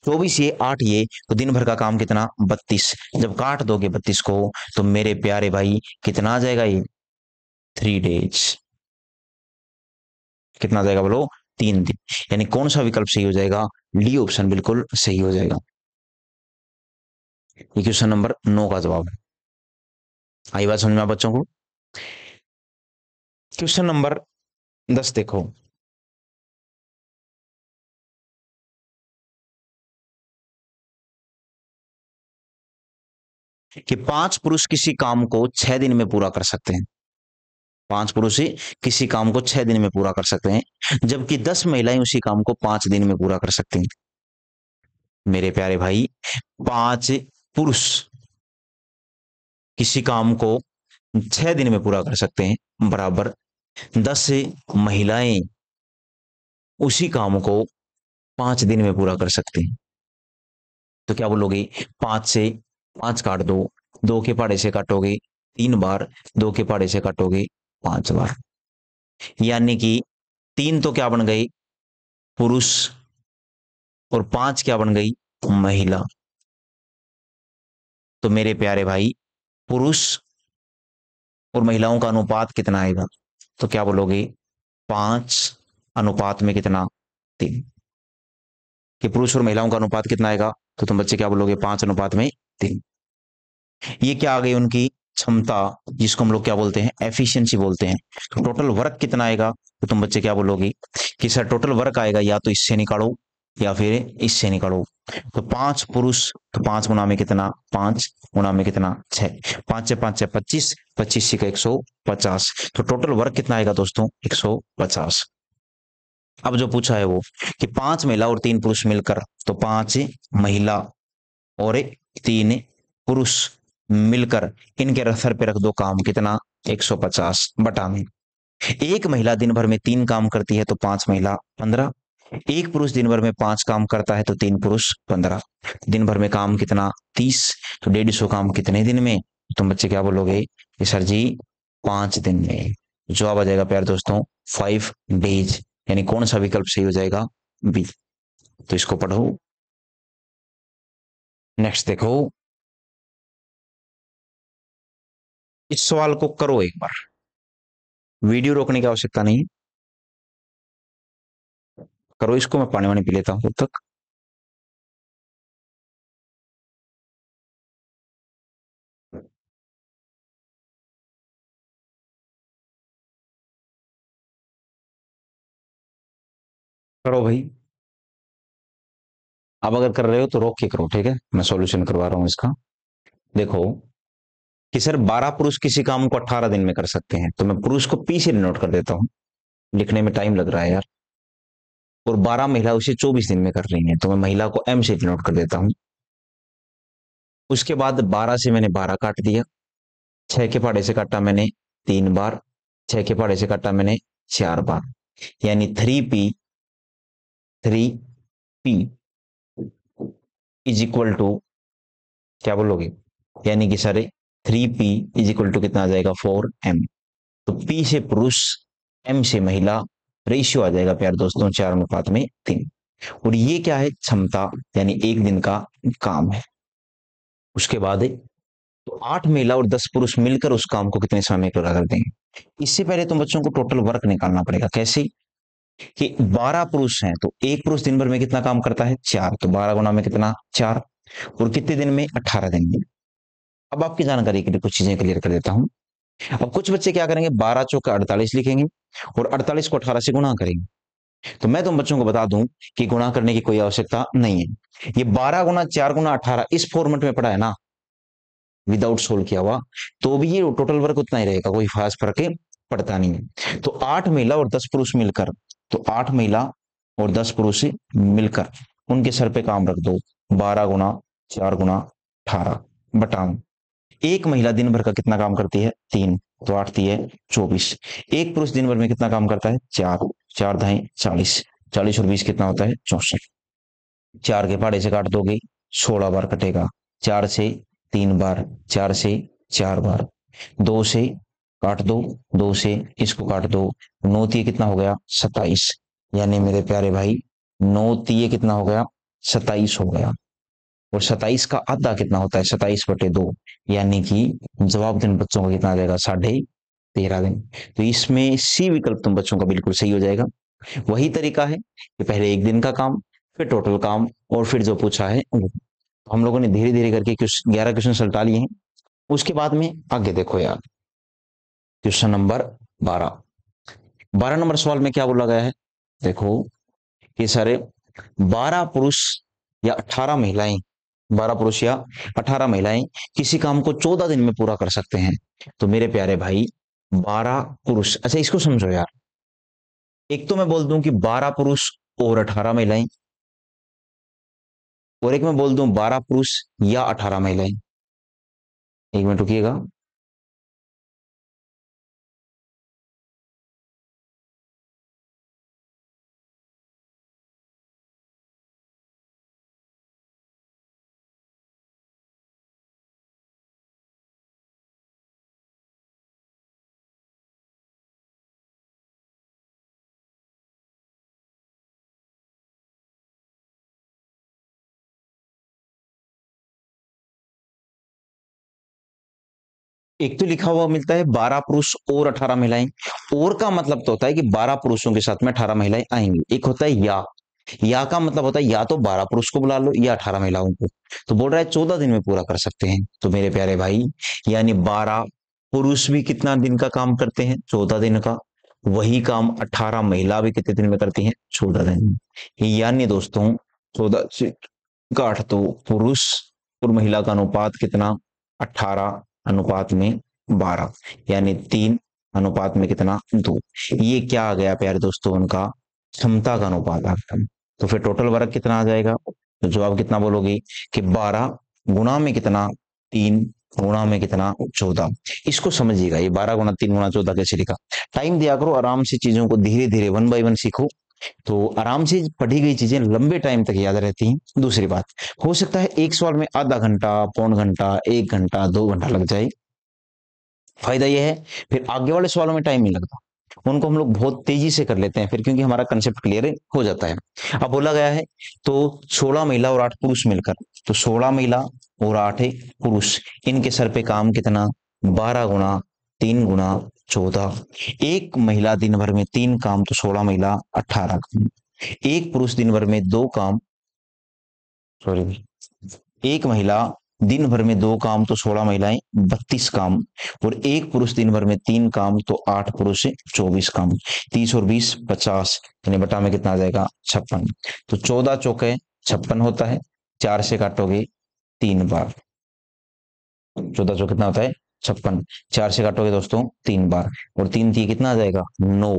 24 ये 8 ये, तो दिन भर का काम कितना? 32। जब काट दोगे 32 को तो मेरे प्यारे भाई कितना आ जाएगा? ये 3 डेज। कितना आ जाएगा बोलो? 3 दिन। यानी कौन सा विकल्प सही हो जाएगा? डी ऑप्शन बिल्कुल सही हो जाएगा। ये क्वेश्चन नंबर 9 का जवाब है। आई बात समझ में बच्चों को? क्वेश्चन नंबर 10 देखो, कि 5 पुरुष किसी काम को 6 दिन में पूरा कर सकते हैं। 5 पुरुष ही किसी काम को 6 दिन में पूरा कर सकते हैं, जबकि 10 महिलाएं उसी काम को 5 दिन में पूरा कर सकती हैं। मेरे प्यारे भाई 5 पुरुष किसी काम को 6 दिन में पूरा कर सकते हैं, बराबर 10 महिलाएं उसी काम को 5 दिन में पूरा कर सकती हैं। तो क्या बोलोगे? 5 से 5 काट दो, 2 के पहाड़े से काटोगे 3 बार, 2 के पहाड़े से काटोगे 5 बार। यानी कि 3 तो क्या बन गई? पुरुष और 5 क्या बन गई, महिला। तो मेरे प्यारे भाई, पुरुष और महिलाओं का अनुपात कितना आएगा, तो क्या बोलोगे, 5 अनुपात में कितना, 3। कि पुरुष और महिलाओं का अनुपात कितना आएगा, तो तुम बच्चे क्या बोलोगे, 5:3। ये क्या आ गई उनकी क्षमता, जिसको हम लोग क्या बोलते हैं, एफिशिएंसी बोलते हैं। तो टोटल वर्क कितना आएगा, तो तुम बच्चे क्या बोलोगे कि सर टोटल वर्क आएगा या तो इससे निकालो या फिर इससे निकालो। तो 5 पुरुष, तो 5 गुना में कितना, 5 गुना में कितना, 6। 5 से 5 6 25, 25 का 150। तो टोटल वर्क कितना आएगा दोस्तों, 150। अब जो पूछा है वो कि 5 महिला और 3 पुरुष मिलकर, तो 5 महिला और 3 पुरुष मिलकर इनके सर पे रख दो काम, कितना, 150 बटा में। एक महिला दिन भर में 3 काम करती है तो 5 महिला 15। एक पुरुष दिन भर में 5 काम करता है तो 3 पुरुष 15। दिन भर में काम कितना, 30। तो 150 काम कितने दिन में, तुम बच्चे क्या बोलोगे कि सर जी 5 दिन में। जवाब आ जाएगा प्यारे दोस्तों 5 डेज। यानी कौन सा विकल्प सही हो जाएगा, बी। तो इसको पढ़ो। नेक्स्ट देखो, इस सवाल को करो एक बार, वीडियो रोकने की आवश्यकता नहीं, करो इसको। मैं पानी वानी पी लेता हूं तब तक। करो भाई, अब अगर कर रहे हो तो रोक के करो, ठीक है, मैं सॉल्यूशन करवा रहा हूं इसका। देखो कि सर 12 पुरुष किसी काम को 18 दिन में कर सकते हैं, तो मैं पुरुष को पी से डिनोट कर देता हूं, लिखने में टाइम लग रहा है यार। और 12 महिला उसे 24 दिन में कर रही हैं, तो मैं महिला को एम से डिनोट कर देता हूं। उसके बाद 12 से मैंने 12 काट दिया, 6 के पहाड़े से काटा मैंने 3 बार, 6 के पहाड़े से काटा मैंने 4 बार। यानी 3P इज इक्वल टू, क्या बोलोगे, यानी कि सारे 3P इज इक्वल टू कितना आ जाएगा, 4M। तो P से पुरुष, M से महिला, रेशियो आ जाएगा प्यार दोस्तों 4:3। और ये क्या है, क्षमता, यानी एक दिन का काम है। उसके बाद तो 8 महिला और 10 पुरुष मिलकर उस काम को कितने समय में पूरा कर देंगे। इससे पहले तुम बच्चों को टोटल वर्क निकालना पड़ेगा। कैसे, कि 12 पुरुष हैं तो एक पुरुष दिन भर में कितना काम करता है, 4। तो 12 गुना में कितना, 4। और कितने दिन में, 18 दिन में। अब आपकी जानकारी के लिए कुछ चीजें क्लियर कर देता हूं। अब कुछ बच्चे क्या करेंगे, 12 चौका 48 लिखेंगे और 48 को 18 से गुणा करेंगे। तो मैं तुम बच्चों को बता दूं कि गुणा करने की कोई आवश्यकता नहीं है। ये 12 गुना 4 गुना 18 इस फॉर्मेट में पड़ा है ना, विदाउट सोल्व किया हुआ, तो भी ये टोटल वर्क उतना ही रहेगा, कोई खास फर्क पड़ता नहीं है। तो 8 महिला और 10 पुरुष मिलकर, तो 8 महिला और 10 पुरुष मिलकर उनके सर पे काम रख दो, 12 गुना 4 गुना 18 बटा। एक महिला दिन भर का कितना काम करती है, 3। तो 8×3 = 24। एक पुरुष दिन भर में कितना काम करता है, 4। 4×2 = 40। 40 और 20 कितना होता है, 64। 4 के पहाड़े से काट दोगे, 16 बार कटेगा। 4 से 3 बार, 4 से 4 बार। 2 से काट दो, 2 से इसको काट दो, 9 कितना हो गया, 27। यानी मेरे प्यारे भाई 9 कितना हो गया, 27 हो गया। और 27 का आधा कितना होता है, 27/2। यानी कि जवाब दिन बच्चों का कितना आ जाएगा, 13.5 दिन। तो इसमें सी विकल्प तुम बच्चों का बिल्कुल सही हो जाएगा। वही तरीका है कि पहले एक दिन का काम, फिर टोटल काम, और फिर जो पूछा है हम लोगों ने धीरे धीरे करके 11 क्वेश्चन सल्टा लिए हैं। उसके बाद में आगे देखो यार, क्वेश्चन नंबर 12। 12 नंबर सवाल में क्या बोला गया है, देखो कि सारे 12 पुरुष या 18 महिलाएं, 12 पुरुष या 18 महिलाएं किसी काम को 14 दिन में पूरा कर सकते हैं। तो मेरे प्यारे भाई 12 पुरुष, अच्छा इसको समझो यार। एक तो मैं बोल दूं कि 12 पुरुष और 18 महिलाएं, और एक मैं बोल दूं 12 पुरुष या 18 महिलाएं। 1 मिनट रुकिएगा। एक तो लिखा हुआ मिलता है 12 पुरुष और 18 महिलाएं। और का मतलब तो होता है कि 12 पुरुषों के साथ में 18 महिलाएं आएंगी। एक होता है या का मतलब होता है या तो 12 पुरुष को बुला लो या 18 महिलाओं को। तो बोल रहा है 14 दिन में पूरा कर सकते हैं। तो मेरे प्यारे भाई, यानी 12 पुरुष भी कितना दिन का काम करते हैं? 14 दिन का। वही काम 18 महिला भी कितने दिन में करती हैं? 14 दिन में। यानी दोस्तों 14 से गाठ तो पुरुष और महिला का अनुपात कितना? 18 अनुपात में 12, यानी 3 अनुपात में कितना? 2। ये क्या आ गया प्यारे दोस्तों? उनका क्षमता का अनुपात आ गया। तो फिर टोटल वर्क कितना आ जाएगा? तो जवाब कितना बोलोगे कि 12 गुणा में कितना? 3 गुणा में कितना? 14। इसको समझिएगा, ये 12 गुणा 3 गुणा 14 कैसे लिखा। टाइम दिया करो, आराम से चीजों को धीरे धीरे 1 बाय 1 सीखो, तो आराम से पढ़ी गई चीजें लंबे टाइम तक याद रहती हैं। दूसरी बात, हो सकता है एक सवाल में आधा घंटा, पौन घंटा, 1 घंटा, 2 घंटा लग जाए। फायदा यह है फिर आगे वाले सवालों में टाइम नहीं लगता, उनको हम लोग बहुत तेजी से कर लेते हैं फिर, क्योंकि हमारा कंसेप्ट क्लियर हो जाता है। अब बोला गया है तो 16 महिला और 8 पुरुष मिलकर, तो 16 महिला और 8 पुरुष, इनके सर पे काम कितना? 12 गुणा 3 गुणा 14। एक महिला दिन भर में 3 काम, तो 16 महिला 18 काम। एक पुरुष दिन भर में 2 काम, सॉरी, एक महिला दिन भर में 2 काम, तो 16 महिलाएं 32 काम। और एक पुरुष दिन भर में 3 काम, तो 8 पुरुष 24 काम। 30 और 20 50, यानी बटा में कितना आ जाएगा? 56। तो 14 चौके 56 होता है, 4 से काटोगे 3 बार। 14 चौके कितना होता है? 56। 4 से काटोगे दोस्तों 3 बार, और 3 थी कितना आ जाएगा? 9।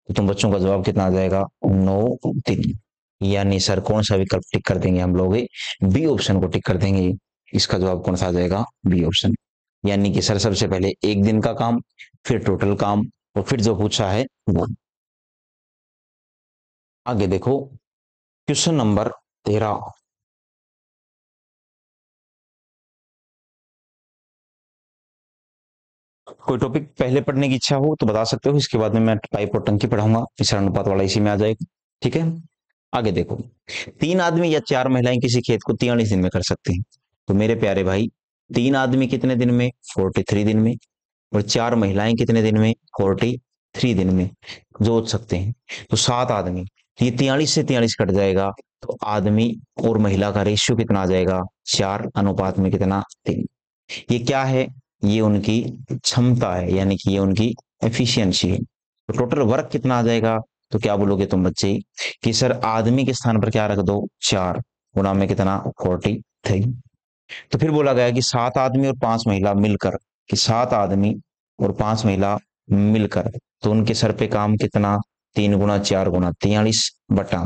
तो तुम बच्चों का जवाब कितना आ जाएगा? 9 दिन। यानी सर कौन सा विकल्प टिक कर देंगे हम लोग? बी ऑप्शन को टिक कर देंगे। इसका जवाब कौन सा आ जाएगा? B option. यानी कि सर सबसे पहले एक दिन का काम, फिर टोटल काम, और फिर जो पूछा है वो। आगे देखो क्वेश्चन नंबर 13। कोई टॉपिक पहले पढ़ने की इच्छा हो तो बता सकते हो, इसके बाद में मैं पाइप और टंकी पढ़ाऊंगा, मिश्रण अनुपात वाला इसी में आ जाएगा। ठीक है, आगे देखो, 3 आदमी या 4 महिलाएं किसी खेत को 43 दिन में कर सकते हैं। तो मेरे प्यारे भाई, 3 आदमी कितने दिन में? 43 दिन में। और 4 महिलाएं कितने दिन में? 43 दिन में जोत सकते हैं। तो 7 आदमी, तो ये 43 से 43 कट जाएगा, तो आदमी और महिला का रेशियो कितना आ जाएगा? 4 अनुपात में कितना? 3। ये क्या है? ये उनकी क्षमता है, यानी कि ये उनकी एफिशिएंसी है। तो टोटल वर्क कितना आ जाएगा? तो क्या बोलोगे तुम बच्चे कि सर आदमी के स्थान पर क्या रख दो? 4 गुणा में कितना? 43। तो फिर बोला गया कि 7 आदमी और 5 महिला मिलकर, कि 7 आदमी और 5 महिला मिलकर, तो उनके सर पे काम कितना? 3 गुणा 4 गुणा 43 बटा,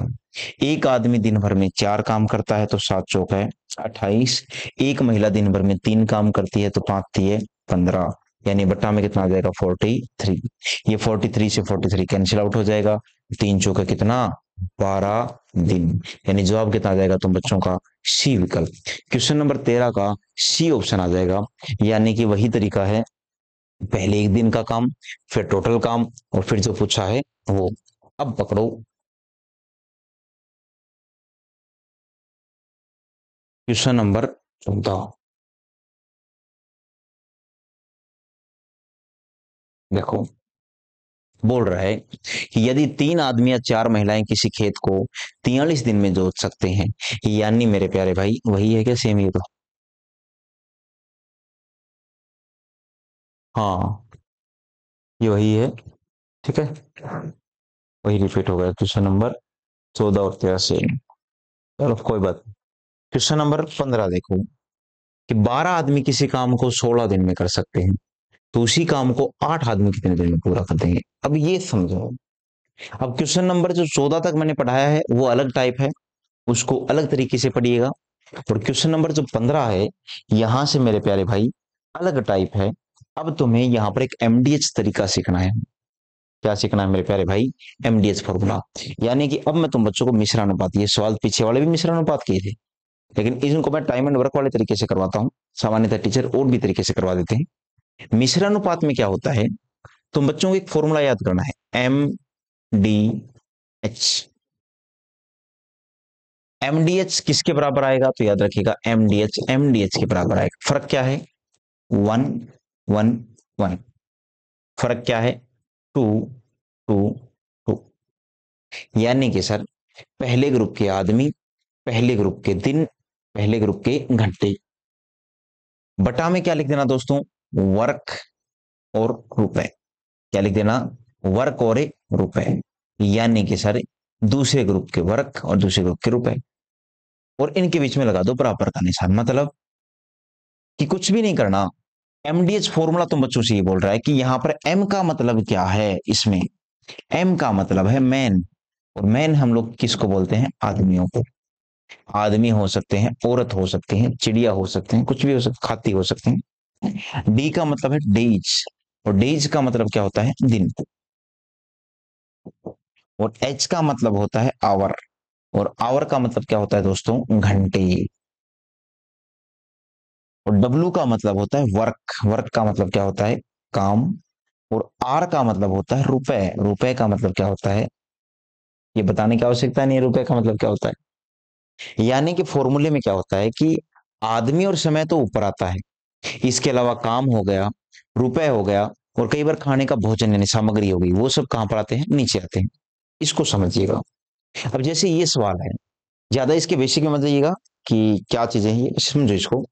एक आदमी दिन भर में 4 काम करता है, तो 7 चौक है 28। एक महिला दिन भर में 3 काम करती है, तो 5 तिये 15, यानी बटा में कितना आ जाएगा? 43। ये 43 से 43 कैंसिल आउट हो जाएगा, 3 चौका कितना? 12 दिन। यानी जवाब कितना आ जाएगा तुम बच्चों का? सी विकल्प। क्वेश्चन नंबर 13 का सी ऑप्शन आ जाएगा। यानी कि वही तरीका है, पहले एक दिन का काम, फिर टोटल काम, और फिर जो पूछा है वो। अब पकड़ो क्वेश्चन नंबर 14। देखो, बोल रहा है कि यदि 3 आदमी या 4 महिलाएं किसी खेत को 43 दिन में जोत सकते हैं, यानी मेरे प्यारे भाई वही है क्या? सेम ये तो, हाँ ये वही है। ठीक है, वही रिपीट हो गया क्वेश्चन नंबर 14 और 13 से। चलो कोई बात नहीं। क्वेश्चन नंबर 15 देखो, कि 12 आदमी किसी काम को 16 दिन में कर सकते हैं, तो उसी काम को 8 आदमी कितने दिन में पूरा कर देंगे? अब ये समझो। अब क्वेश्चन नंबर जो 14 तक मैंने पढ़ाया है वो अलग टाइप है, उसको अलग तरीके से पढ़िएगा। और क्वेश्चन नंबर जो 15 है, यहां से मेरे प्यारे भाई अलग टाइप है। अब तुम्हें यहाँ पर एक एमडीएच तरीका सीखना है। क्या सीखना है मेरे प्यारे भाई? एमडीएच फॉर्मूला। यानी कि अब मैं तुम बच्चों को मिश्रानुपात, ये सवाल पीछे वाले भी मिश्रानुपात किए थे, लेकिन इनको मैं टाइम एंड वर्क वाले तरीके से करवाता हूँ। सामान्यतः टीचर और भी तरीके से करवा देते हैं। मिश्रानुपात में क्या होता है, तुम बच्चों को एक फॉर्मूला याद करना है, एम डी एच। एमडीएच किसके बराबर आएगा? तो याद रखिएगा एमडीएच एमडीएच के बराबर आएगा। फर्क क्या है? 1 1 1। फर्क क्या है? 2 2 2। यानी कि सर पहले ग्रुप के आदमी, पहले ग्रुप के दिन, पहले ग्रुप के घंटे, बटा में क्या लिख देना दोस्तों? वर्क और रुपए। क्या लिख देना? वर्क और रुपए। यानी कि सर दूसरे ग्रुप के वर्क और दूसरे ग्रुप के रुपए, और इनके बीच में लगा दो बराबर का निशान। मतलब कि कुछ भी नहीं करना। एमडीएच फॉर्मूला तुम बच्चों से ये बोल रहा है कि यहां पर एम का मतलब क्या है? इसमें एम का मतलब है मैन, और मैन हम लोग किसको बोलते हैं? आदमियों को। आदमी हो सकते हैं, औरत हो सकते हैं, चिड़िया हो सकते हैं, कुछ भी हो सकता, खाती हो सकते हैं। डी का मतलब है डेज, और डेज का मतलब क्या होता है? दिन। और एच का मतलब होता है आवर, और आवर का मतलब क्या होता है दोस्तों? घंटे। और डब्ल्यू का मतलब होता है वर्क, वर्क का मतलब क्या होता है? काम। और आर का मतलब होता है रुपए, रुपए का मतलब क्या होता है? ये बताने की आवश्यकता नहीं है रुपए का मतलब क्या होता है। यानी कि फॉर्मूले में क्या होता है कि आदमी और समय तो ऊपर आता है, इसके अलावा काम हो गया, रुपए हो गया, और कई बार खाने का भोजन यानी सामग्री हो गई, वो सब कहां पर आते हैं? नीचे आते हैं। इसको समझिएगा। अब जैसे ये सवाल है, ज्यादा इसके बेसिक में मत जाइएगा कि क्या चीजें हैं, ये समझो इसको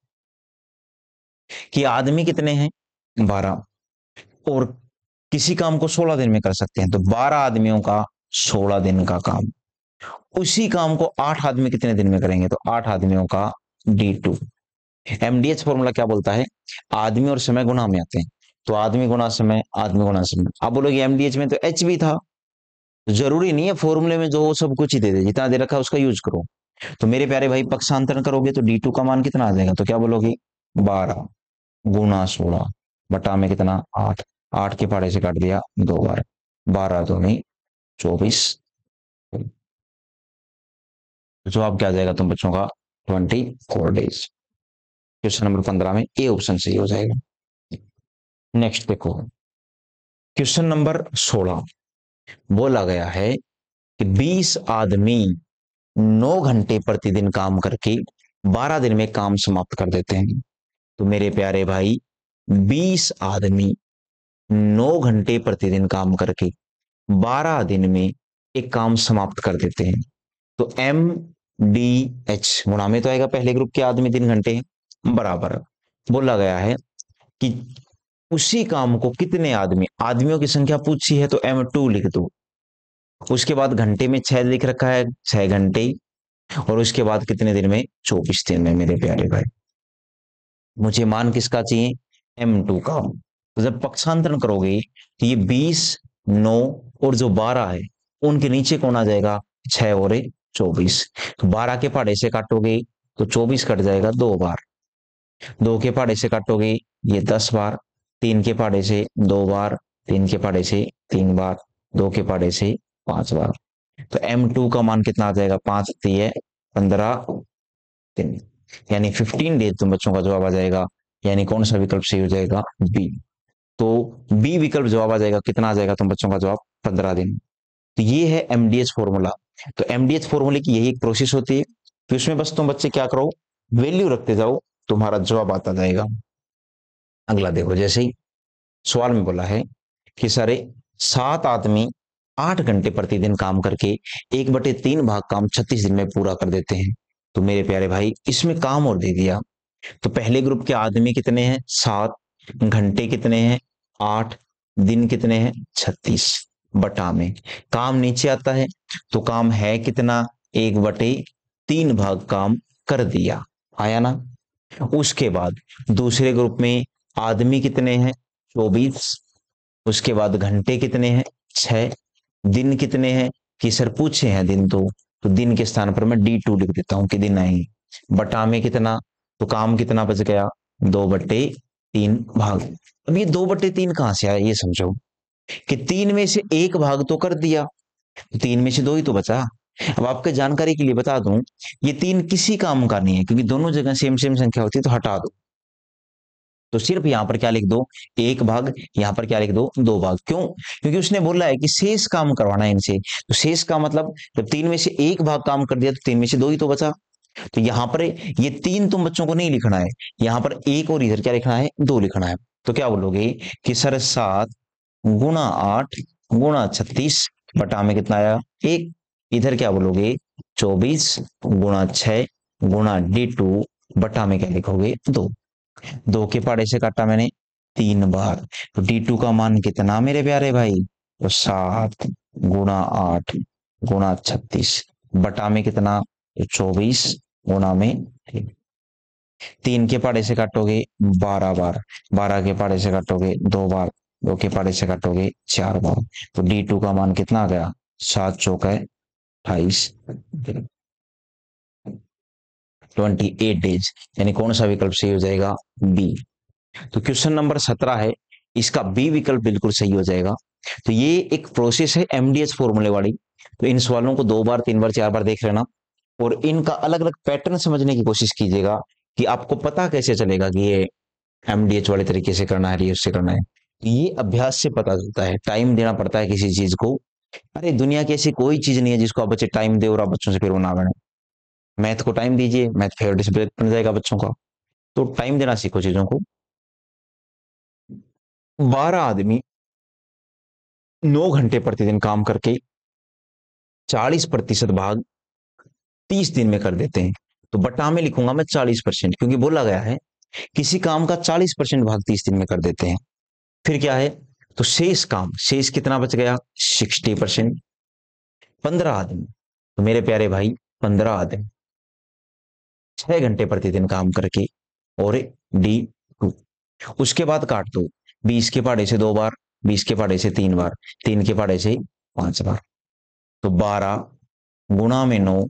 कि आदमी कितने हैं? 12। और किसी काम को 16 दिन में कर सकते हैं, तो 12 आदमियों का 16 दिन का काम। उसी काम को 8 आदमी कितने दिन में करेंगे? तो 8 आदमियों का D2। एमडीएच फॉर्मूला क्या बोलता है? आदमी और समय गुणा में आते हैं, तो आदमी गुणा समय, आदमी गुणा समय। आप बोलोगे एमडीएच में तो एच भी था, तो जरूरी नहीं है फॉर्मूले में जो सब कुछ ही दे दे, जितना दे रखा है उसका यूज करो। तो मेरे प्यारे भाई पक्षांतरण करोगे तो D2 का मान कितना आ जाएगा? तो क्या बोलोगे? 12 गुना 16 बटा में कितना? 8। 8 के पहाड़े से काट दिया 2 बार, 12 दो नहीं 24। तो जवाब क्या आ जाएगा तुम बच्चों का? 24 डेज। क्वेश्चन नंबर 15 में ए ऑप्शन सही हो जाएगा। नेक्स्ट देखो, क्वेश्चन नंबर 16 बोला गया है कि 20 आदमी 9 घंटे प्रतिदिन काम करके 12 दिन में काम समाप्त कर देते हैं। तो मेरे प्यारे भाई 20 आदमी 9 घंटे प्रतिदिन काम करके 12 दिन में एक काम समाप्त कर देते हैं, तो एम डी एच गुणा में तो आएगा पहले ग्रुप के आदमी 3 घंटे हैं, बराबर बोला गया है कि उसी काम को कितने आदमी, आदमियों की संख्या पूछी है तो M2 लिख दो। उसके बाद घंटे में 6 लिख रखा है, 6 घंटे, और उसके बाद कितने दिन में? 24 दिन में मेरे प्यारे भाई। मुझे मान किसका चाहिए? M2 का। तो जब पक्षांतरण करोगे तो ये 20 9 और जो 12 है उनके नीचे कौन आ जाएगा? 6 और 24। तो 12 के पहाड़े से काटोगे तो 24 कट जाएगा 2 बार, 2 के पहाड़े से काटोगे ये 10 बार, 3 के पहाड़े से 2 बार, 3 के पहाड़े से 3 बार, 2 के पहाड़े से 5 बार। तो M2 का मान कितना आ जाएगा? 5 है 15 दिन, यानी 15 डेज तुम बच्चों का जवाब आ जाएगा। यानी कौन सा विकल्प सही हो जाएगा? बी। तो बी विकल्प जवाब आ जाएगा। कितना आ जाएगा तुम बच्चों का जवाब? 15 दिन। तो ये है एमडीएच फॉर्मूला। तो एमडीएच फॉर्मूले की यही एक प्रोसेस होती है कि उसमें बस तुम बच्चे क्या करो? वैल्यू रखते जाओ, तुम्हारा जवाब आता जाएगा। अगला देखो, जैसे ही सवाल में बोला है कि सारे 7 आदमी 8 घंटे प्रतिदिन काम करके 1/3 भाग काम 36 दिन में पूरा कर देते हैं। तो मेरे प्यारे भाई इसमें काम और दे दिया। तो पहले ग्रुप के आदमी कितने हैं? 7, घंटे कितने हैं? 8, दिन कितने हैं? 36, बटा में काम नीचे आता है, तो काम है कितना? 1/3 भाग काम कर दिया, आया ना? उसके बाद दूसरे ग्रुप में आदमी कितने हैं? 24। उसके बाद घंटे कितने हैं? 6। दिन कितने हैं? कि सर पूछे हैं दिन, तो दिन के स्थान पर मैं D2 लिख देता हूं कि दिन आएंगे। बटा में कितना? तो काम कितना बच गया? 2/3 भाग। अब ये 2/3 कहां से आया ये समझो कि 3 में से 1 भाग तो कर दिया, तो 3 में से 2 ही तो बचा। अब आपके जानकारी के लिए बता दूं, ये 3 किसी काम का नहीं है, क्योंकि दोनों जगह सेम सेम संख्या होती है, तो हटा दो। तो सिर्फ यहां पर क्या लिख दो? 1 भाग, यहां पर क्या लिख दो? 2 भाग। क्यों? क्योंकि उसने बोला है कि शेष काम करवाना है इनसे। तो शेष का मतलब जब 3 में से 1 भाग काम कर दिया तो 3 में से 2 ही तो बचा। तो यहां पर ये 3 तुम बच्चों को नहीं लिखना है, यहां पर 1 और इधर क्या लिखना है? 2 लिखना है। तो क्या बोलोगे कि सर 7 गुणा 8 गुणा 36 बटा में कितना आया 1। इधर क्या बोलोगे 24 गुणा 6 गुणा D2 बटा में क्या लिखोगे 2। 2 के पहाड़े से काटा मैंने 3 बार, तो D2 का मान कितना मेरे प्यारे भाई, तो 7 गुणा 8 गुणा 36 बटा में कितना, तो 24 गुणा में 3 के पहाड़े से काटोगे 12 बार, 12 के पहाड़े से काटोगे 2 बार, 2 के पहाड़े से काटोगे 4 बार, तो D2 का मान कितना आ गया 7 चौका 28, 28 डेज। यानी कौन सा विकल्प सही हो जाएगा, बी। तो क्वेश्चन नंबर 17 है, इसका बी विकल्प बिल्कुल सही हो जाएगा। तो ये एक प्रोसेस है एमडीएस फॉर्मूले वाली, तो इन सवालों को 2 बार 3 बार 4 बार देख लेना और इनका अलग अलग पैटर्न समझने की कोशिश कीजिएगा कि आपको पता कैसे चलेगा कि ये एमडीएच वाले तरीके से करना है या उससे करना है। ये अभ्यास से पता चलता है, टाइम देना पड़ता है किसी चीज को। अरे दुनिया की ऐसी कोई चीज नहीं है जिसको आप बच्चे टाइम दे और आप बच्चों से फिर वो ना बने। मैथ को टाइम दीजिए, मैथ फेवरेट सब्जेक्ट बन जाएगा बच्चों का। तो टाइम देना सीखो चीजों को। 12 आदमी 9 घंटे प्रतिदिन काम करके 40% भाग 30 दिन में कर देते हैं। तो बटा में लिखूंगा मैं 40%, क्योंकि बोला गया है किसी काम का 40% भाग 30 दिन में कर देते हैं। फिर क्या है, तो शेष काम, शेष कितना बच गया 60%। 15 आदमी, तो मेरे प्यारे भाई 15 आदमी 6 घंटे प्रतिदिन काम करके और D2, उसके बाद काट दो 20 के पहाड़े से 2 बार, 20 के पहाड़े से 3 बार, 3 के पहाड़े से 5 बार, तो 12 गुणा में 9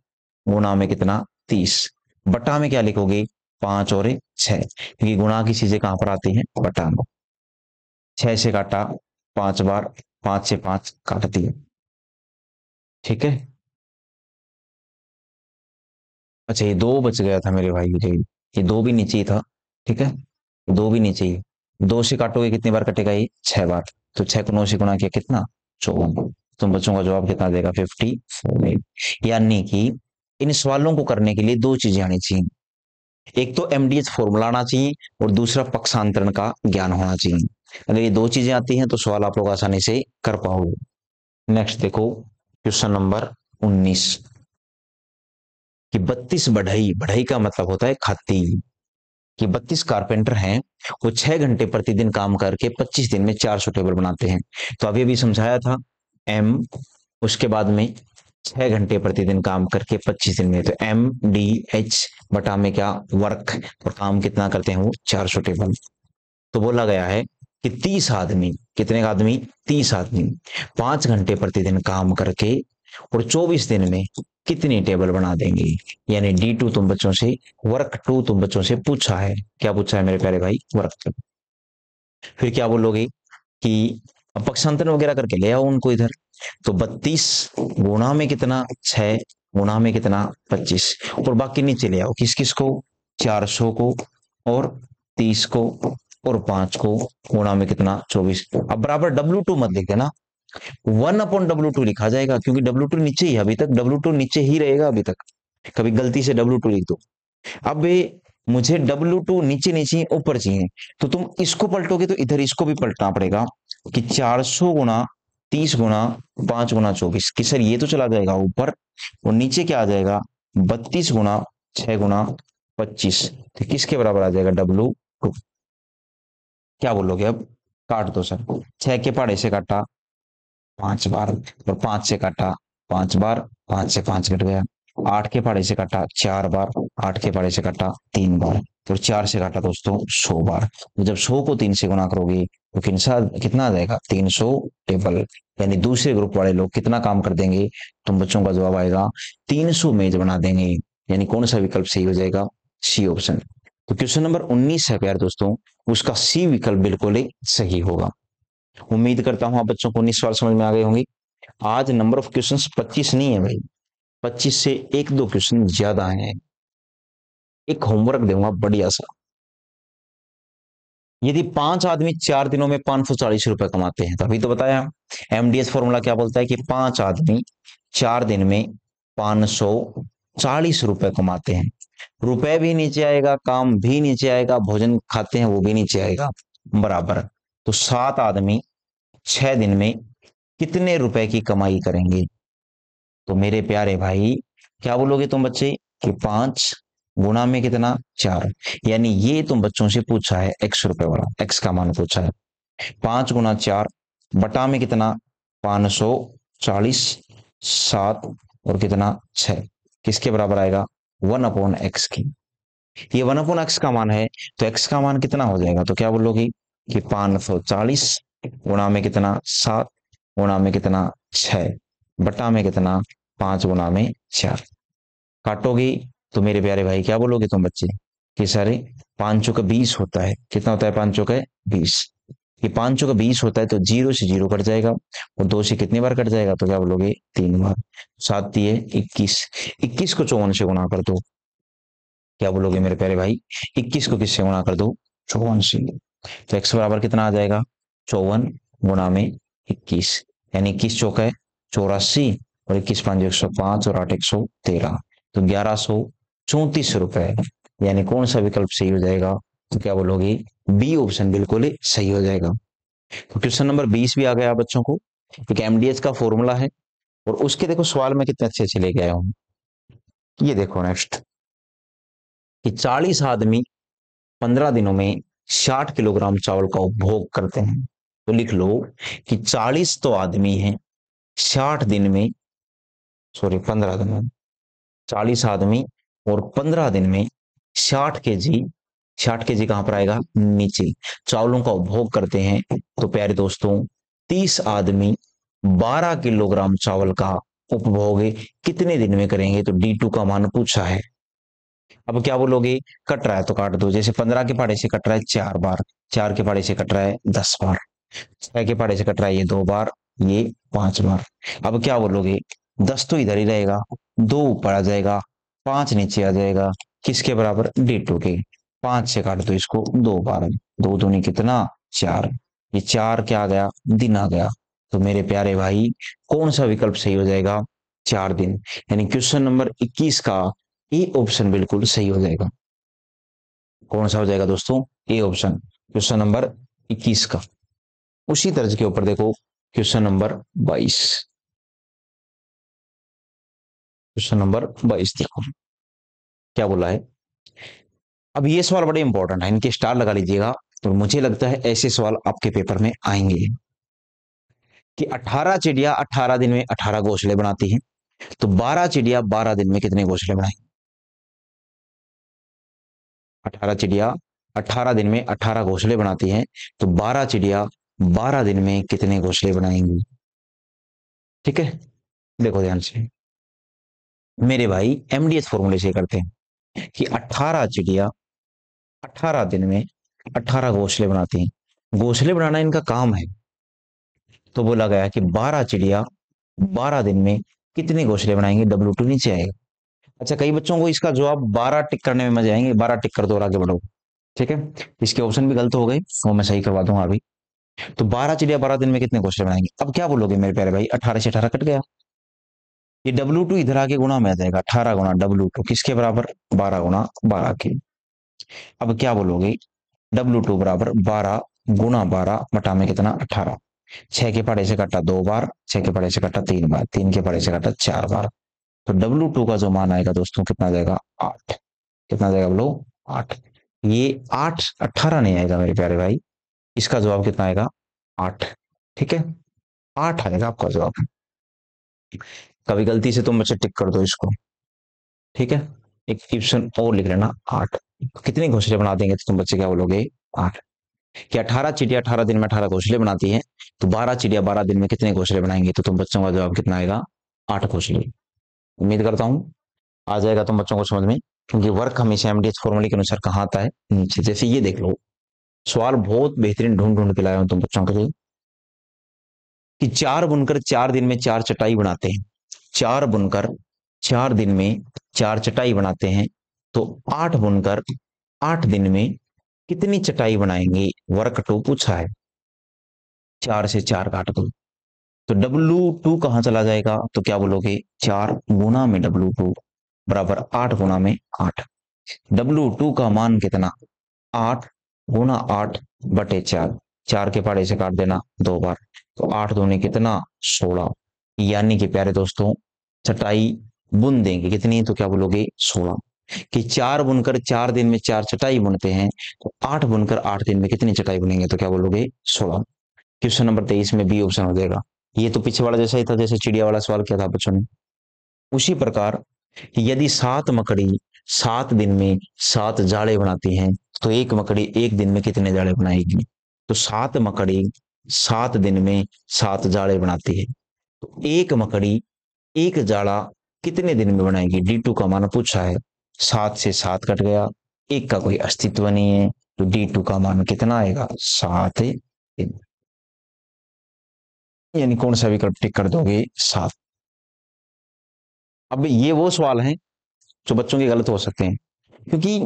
गुणा में कितना 30 बटा में क्या लिखोगे 5 और 6, क्योंकि गुणा की चीजें कहां पर आती हैं, बटा में। 6 से काटा 5 बार, 5 से 5 काट दिया, ठीक है। अच्छा ये 2 बच गया था मेरे भाई, ये 2 भी नीचे ही था, ठीक है, 2 भी नीचे ही। 2 से काटोगे कितनी बार कटेगा, ये 6 बार, तो 6 को 9 से गुणा किया कितना 54। तुम बच्चों का जवाब कितना देगा 54। यानी कि इन सवालों को करने के लिए 2 चीजें आनी चाहिए, एक तो एमडीएच फॉर्मूला आना चाहिए और दूसरा पक्षांतरण का ज्ञान होना चाहिए। अगर ये 2 चीजें आती हैं तो सवाल आप लोग आसानी से कर पाओगे। नेक्स्ट देखो क्वेश्चन नंबर 19 कि 32 बढ़ई, बढ़ई का मतलब होता है खाती, कि 32 कारपेंटर हैं, वो 6 घंटे प्रतिदिन काम करके 25 दिन में 400 टेबल बनाते हैं। तो अभी अभी समझाया था एम, उसके बाद में 6 घंटे प्रतिदिन काम करके 25 दिन में, तो MDH बटा में क्या वर्क, और काम कितना करते हैं वो 400 टेबल। तो बोला गया है कि 30 आदमी, कितने आदमी 30 आदमी 5 घंटे प्रतिदिन काम करके और 24 दिन में कितनी टेबल बना देंगे। यानी D2 तुम बच्चों से, वर्क 2 तुम बच्चों से पूछा है, क्या पूछा है मेरे प्यारे भाई, वर्क। फिर क्या बोलोगे कि पक्षांतर वगैरह करके ले आओ उनको इधर। तो 32 गुणा में कितना 6 गुणा में कितना 25, और बाकी नीचे ले आओ किस किस को, 400 को और 30 को और 5 को, गुणा में कितना 24। अब बराबर W2 मत लिख देना, 1/W2 लिखा जाएगा, क्योंकि W2 नीचे ही, अभी तक W2 नीचे ही रहेगा अभी तक, कभी गलती से W2 लिख दो। अब मुझे W2 नीचे नीचे ऊपर चाहिए, तो तुम इसको पलटोगे तो इधर इसको भी पलटना पड़ेगा कि 400 गुणा 30 गुणा 5 गुणा 24, कि सर ये तो चला जाएगा ऊपर और नीचे क्या आ जाएगा 32 गुणा 6 गुणा 25, तो किसके बराबर आ जाएगा W2। क्या बोलोगे अब, काट दो सर, 6 के पहाड़े से काटा 5 बार और 5 से काटा 5 बार, 5 से 5 कट गया। 8 के पहाड़े से काटा 4 बार, 8 के पहाड़े से काटा 3 बार, तो 4 से काटा दोस्तों 100 बार। तो जब 100 को 3 से गुना करोगे तो कितना आ जाएगा 300 टेबल। यानी दूसरे ग्रुप वाले लोग कितना काम कर देंगे, तुम बच्चों का जवाब आएगा 300 मेज बना देंगे। यानी कौन सा विकल्प सही हो जाएगा, सी ऑप्शन। तो क्वेश्चन नंबर 19 है प्यार दोस्तों, उसका सी विकल्प बिल्कुल ही सही होगा। उम्मीद करता हूं आप बच्चों को 19 सवाल समझ में आ गए होंगे। आज नंबर ऑफ क्वेश्चंस 25 नहीं है भाई, 25 से 1-2 क्वेश्चन ज्यादा हैं। एक होमवर्क दूंगा बढ़िया सा, यदि 5 आदमी 4 दिनों में 540 रुपए कमाते हैं, तो अभी तो बताया एमडीएस फॉर्मूला क्या बोलता है कि 5 आदमी 4 दिन में 540 रुपए कमाते हैं। रुपए भी नीचे आएगा, काम भी नीचे आएगा, भोजन खाते हैं वो भी नीचे आएगा। बराबर, तो 7 आदमी 6 दिन में कितने रुपए की कमाई करेंगे? तो मेरे प्यारे भाई क्या बोलोगे तुम बच्चे कि 5 गुणा में कितना 4, यानी ये तुम बच्चों से पूछा है x रुपए वाला, x का मान पूछा है। 5 गुणा 4 बटा में कितना 540, 7 और कितना 6, किसके बराबर आएगा 1/x की। ये 1/x का मान है, तो x का मान कितना हो जाएगा? तो क्या बोलोगी कि 540 गुणा में कितना 7 गुणा में कितना 6 बटा में कितना 5 गुणा में 4। काटोगी तो मेरे प्यारे भाई क्या बोलोगे तुम बच्चे कि सर 5 चौका 20 होता है। कितना होता है 5 चौका 20? ये 5 चौका 20 होता है, तो 0 से 0 कट जाएगा और 2 से कितनी बार कट जाएगा? तो क्या बोलोगे 3 बार। 7 दिए 21, 21 को 54 से गुणा कर दो। क्या बोलोगे मेरे प्यारे भाई 21 को किससे गुणा कर दो 54 से। तो x बराबर कितना आ जाएगा 54 गुणा में 21, यानी 21 चौका है 84 और 21 5 105 और 8 113, तो 1134 रुपए, यानी कौन सा विकल्प सही हो जाएगा? तो क्या बोलोगे बी ऑप्शन बिल्कुल ही सही हो जाएगा। तो क्वेश्चन नंबर 20 भी आ गया बच्चों को। एक एमडीएस का फॉर्मूला है और उसके देखो सवाल में कितने अच्छे अच्छे लेके आया हूं। ये देखो नेक्स्ट कि 40 आदमी 15 दिनों में 60 किलोग्राम चावल का उपभोग करते हैं। तो लिख लो कि 40 तो आदमी हैं 60 दिन में, सॉरी 15 दिन में, 40 आदमी और 15 दिन में 60 केजी, 60 केजी कहां पर आएगा नीचे, चावलों का उपभोग करते हैं। तो प्यारे दोस्तों 30 आदमी 12 किलोग्राम चावल का उपभोग कितने दिन में करेंगे? तो D2 का मान पूछा है। अब क्या बोलोगे कट रहा है तो काट दो, जैसे 15 के पहाड़े से कट रहा है 4 बार, 4 के पहाड़े से कट रहा है 10 बार, 6 के पहाड़े से कट रहा है ये 2 बार, ये 5 बार। अब क्या बोलोगे 10 तो इधर ही रहेगा, 2 ऊपर आ जाएगा, 5 नीचे आ जाएगा, किसके बराबर D2 के। 5 से काट दो इसको 2 बार, 2 दूनी कितना 4, ये 4 क्या आ गया दिन आ गया। तो मेरे प्यारे भाई कौन सा विकल्प सही हो जाएगा 4 दिन, यानी क्वेश्चन नंबर 21 का ए ऑप्शन बिल्कुल सही हो जाएगा। कौन सा हो जाएगा दोस्तों ए ऑप्शन क्वेश्चन नंबर 21 का। उसी तर्ज के ऊपर देखो क्वेश्चन नंबर 22, क्वेश्चन नंबर 22 देखो क्या बोला है। अब ये सवाल बड़े इंपॉर्टेंट है, इनके स्टार लगा लीजिएगा, तो मुझे लगता है ऐसे सवाल आपके पेपर में आएंगे कि 18 चिड़िया 18 दिन में 18 घोंसले बनाती हैं, तो 12 चिड़िया 12 दिन में कितने घोंसले बनाएंगी? 18 चिड़िया 18 दिन में 18 घोंसले बनाती हैं, तो 12 चिड़िया 12 दिन में कितने घोंसले बनाएंगी? ठीक है, देखो ध्यान से मेरे भाई एमडीएस फॉर्मूले से करते हैं कि 18 चिड़िया 18 दिन में 18 घोंसले बनाती हैं, घोंसले बनाना इनका काम है। तो बोला गया कि 12 चिड़िया 12 दिन में कितने घोंसले बनाएंगे, W2 नीचे आएगा। अच्छा कई बच्चों को इसका जवाब 12 टिक करने में मजे आएंगे, 12 टिक कर दो और आगे बढ़ो। ठीक है, इसके ऑप्शन भी गलत हो गए, वो मैं सही करवा दूंगा अभी। तो 12 चिड़िया 12 दिन में कितने घोंसले बनाएंगे? अब क्या बोलोगे मेरे प्यारे भाई 18 से 18 कट गया, ये W2 इधर आके गुणा में आ जाएगा, 18 गुणा W2 किसके बराबर 12 गुणा 12 के। अब क्या बोलोगे W2 बराबर 12 गुणा 12 बटा में कितना 18, 6 के पहाड़े से कटा 2 बार, 6 के पहाड़े से कटा 3 बार, 3 के पहाड़े से कटा 4 बार, तो W2 का जो मान आएगा दोस्तों कितना जाएगा 8, कितना जाएगा बोलो 8। ये 8 18 नहीं आएगा मेरे प्यारे भाई, इसका जवाब कितना आएगा 8। ठीक है 8 आएगा आपका जवाब। कभी गलती से तुम बच्चे टिक कर दो इसको। ठीक है, एक ऑप्शन और लिख लेना 8। कितने घोंसले बना देंगे तो तुम बच्चे क्या बोलोगे 8। कि 18 चिड़िया 18 दिन में 18 घोंसले बनाती है, तो 12 चिड़िया 12 दिन में कितने घोंसले बनाएंगे? तो तुम बच्चों का जवाब कितना आएगा 8 घोंसले। उम्मीद करता हूं आ जाएगा तुम बच्चों को समझ में, क्योंकि वर्क हमेशा एमडीएस फॉर्मूले के अनुसार कहाँ आता है नीचे। जैसे ये देख लो सवाल बहुत बेहतरीन ढूंढ ढूंढ के लाया हूं तुम बच्चों के लिए कि 4 बुनकर 4 दिन में 4 चटाई बनाते हैं, 4 बुनकर 4 दिन में 4 चटाई बनाते हैं, तो 8 बुनकर 8 दिन में कितनी चटाई बनाएंगे? वर्क 2 पूछा है, 4 से 4 काट दो, तो W2 कहां चला जाएगा? तो क्या बोलोगे 4 गुना में W2 बराबर 8 गुना में 8, W2 का मान कितना 8 गुना 8 बटे 4, 4 के पहाड़े से काट देना 2 बार, तो 8 दूनी कितना 16। यानी कि प्यारे दोस्तों चटाई बुन देंगे कितनी, तो क्या बोलोगे 16। कि 4 बुनकर 4 दिन में 4 चटाई बुनते हैं, तो 8 बुनकर 8 दिन में कितनी चटाई बुनेंगे, तो क्या बोलोगे 16। क्वेश्चन नंबर 23 में बी ऑप्शन हो जाएगा। ये तो पीछे वाला जैसा ही था, जैसे चिड़िया वाला सवाल किया था बच्चों ने। उसी प्रकार यदि 7 मकड़ी 7 दिन में 7 जाड़े बनाती हैं, तो एक मकड़ी एक दिन में कितने जाड़े बनाएगी। तो 7 मकड़ी 7 दिन में 7 जाड़े बनाती है, तो एक मकड़ी एक जाड़ा कितने दिन में बनाएगी। D2 का मान पूछा है, 7 से 7 कट गया, एक का कोई अस्तित्व नहीं है, तो D2 का मान कितना आएगा 7 दिन। यानी कौन सा विकल्प टिक कर दोगे 7। अब ये वो सवाल हैं जो बच्चों के गलत हो सकते हैं, क्योंकि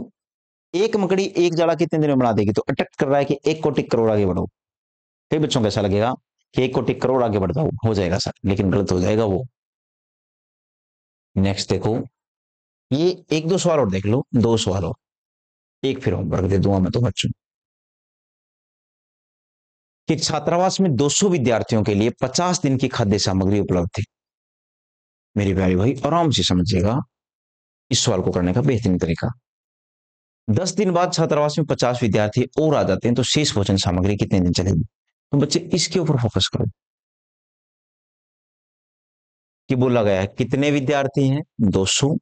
एक मकड़ी एक जाड़ा कितने दिन में बना देगी, तो अटक कर रहा है कि एक को टिक करो और आगे बढ़ो। कई बच्चों को ऐसा लगेगा कि एक को टिक करो और आगे बढ़ जाओ, हो जाएगा सर, लेकिन गलत हो जाएगा वो। नेक्स्ट देखो, ये एक दो सवाल और देख लो, 2 सवाल और, एक फिर होमवर्क दे दूंगा मैं तो बच्चों। कि छात्रावास में 200 विद्यार्थियों के लिए 50 दिन की खाद्य सामग्री उपलब्ध थी। मेरे प्यारे भाई आराम से समझिएगा इस सवाल को करने का बेहतरीन तरीका। 10 दिन बाद छात्रावास में 50 विद्यार्थी और आ जाते हैं, तो शेष भोजन सामग्री कितने दिन चलेगी। तो बच्चे इसके ऊपर फोकस करो कि बोला गया है कितने विद्यार्थी हैं 200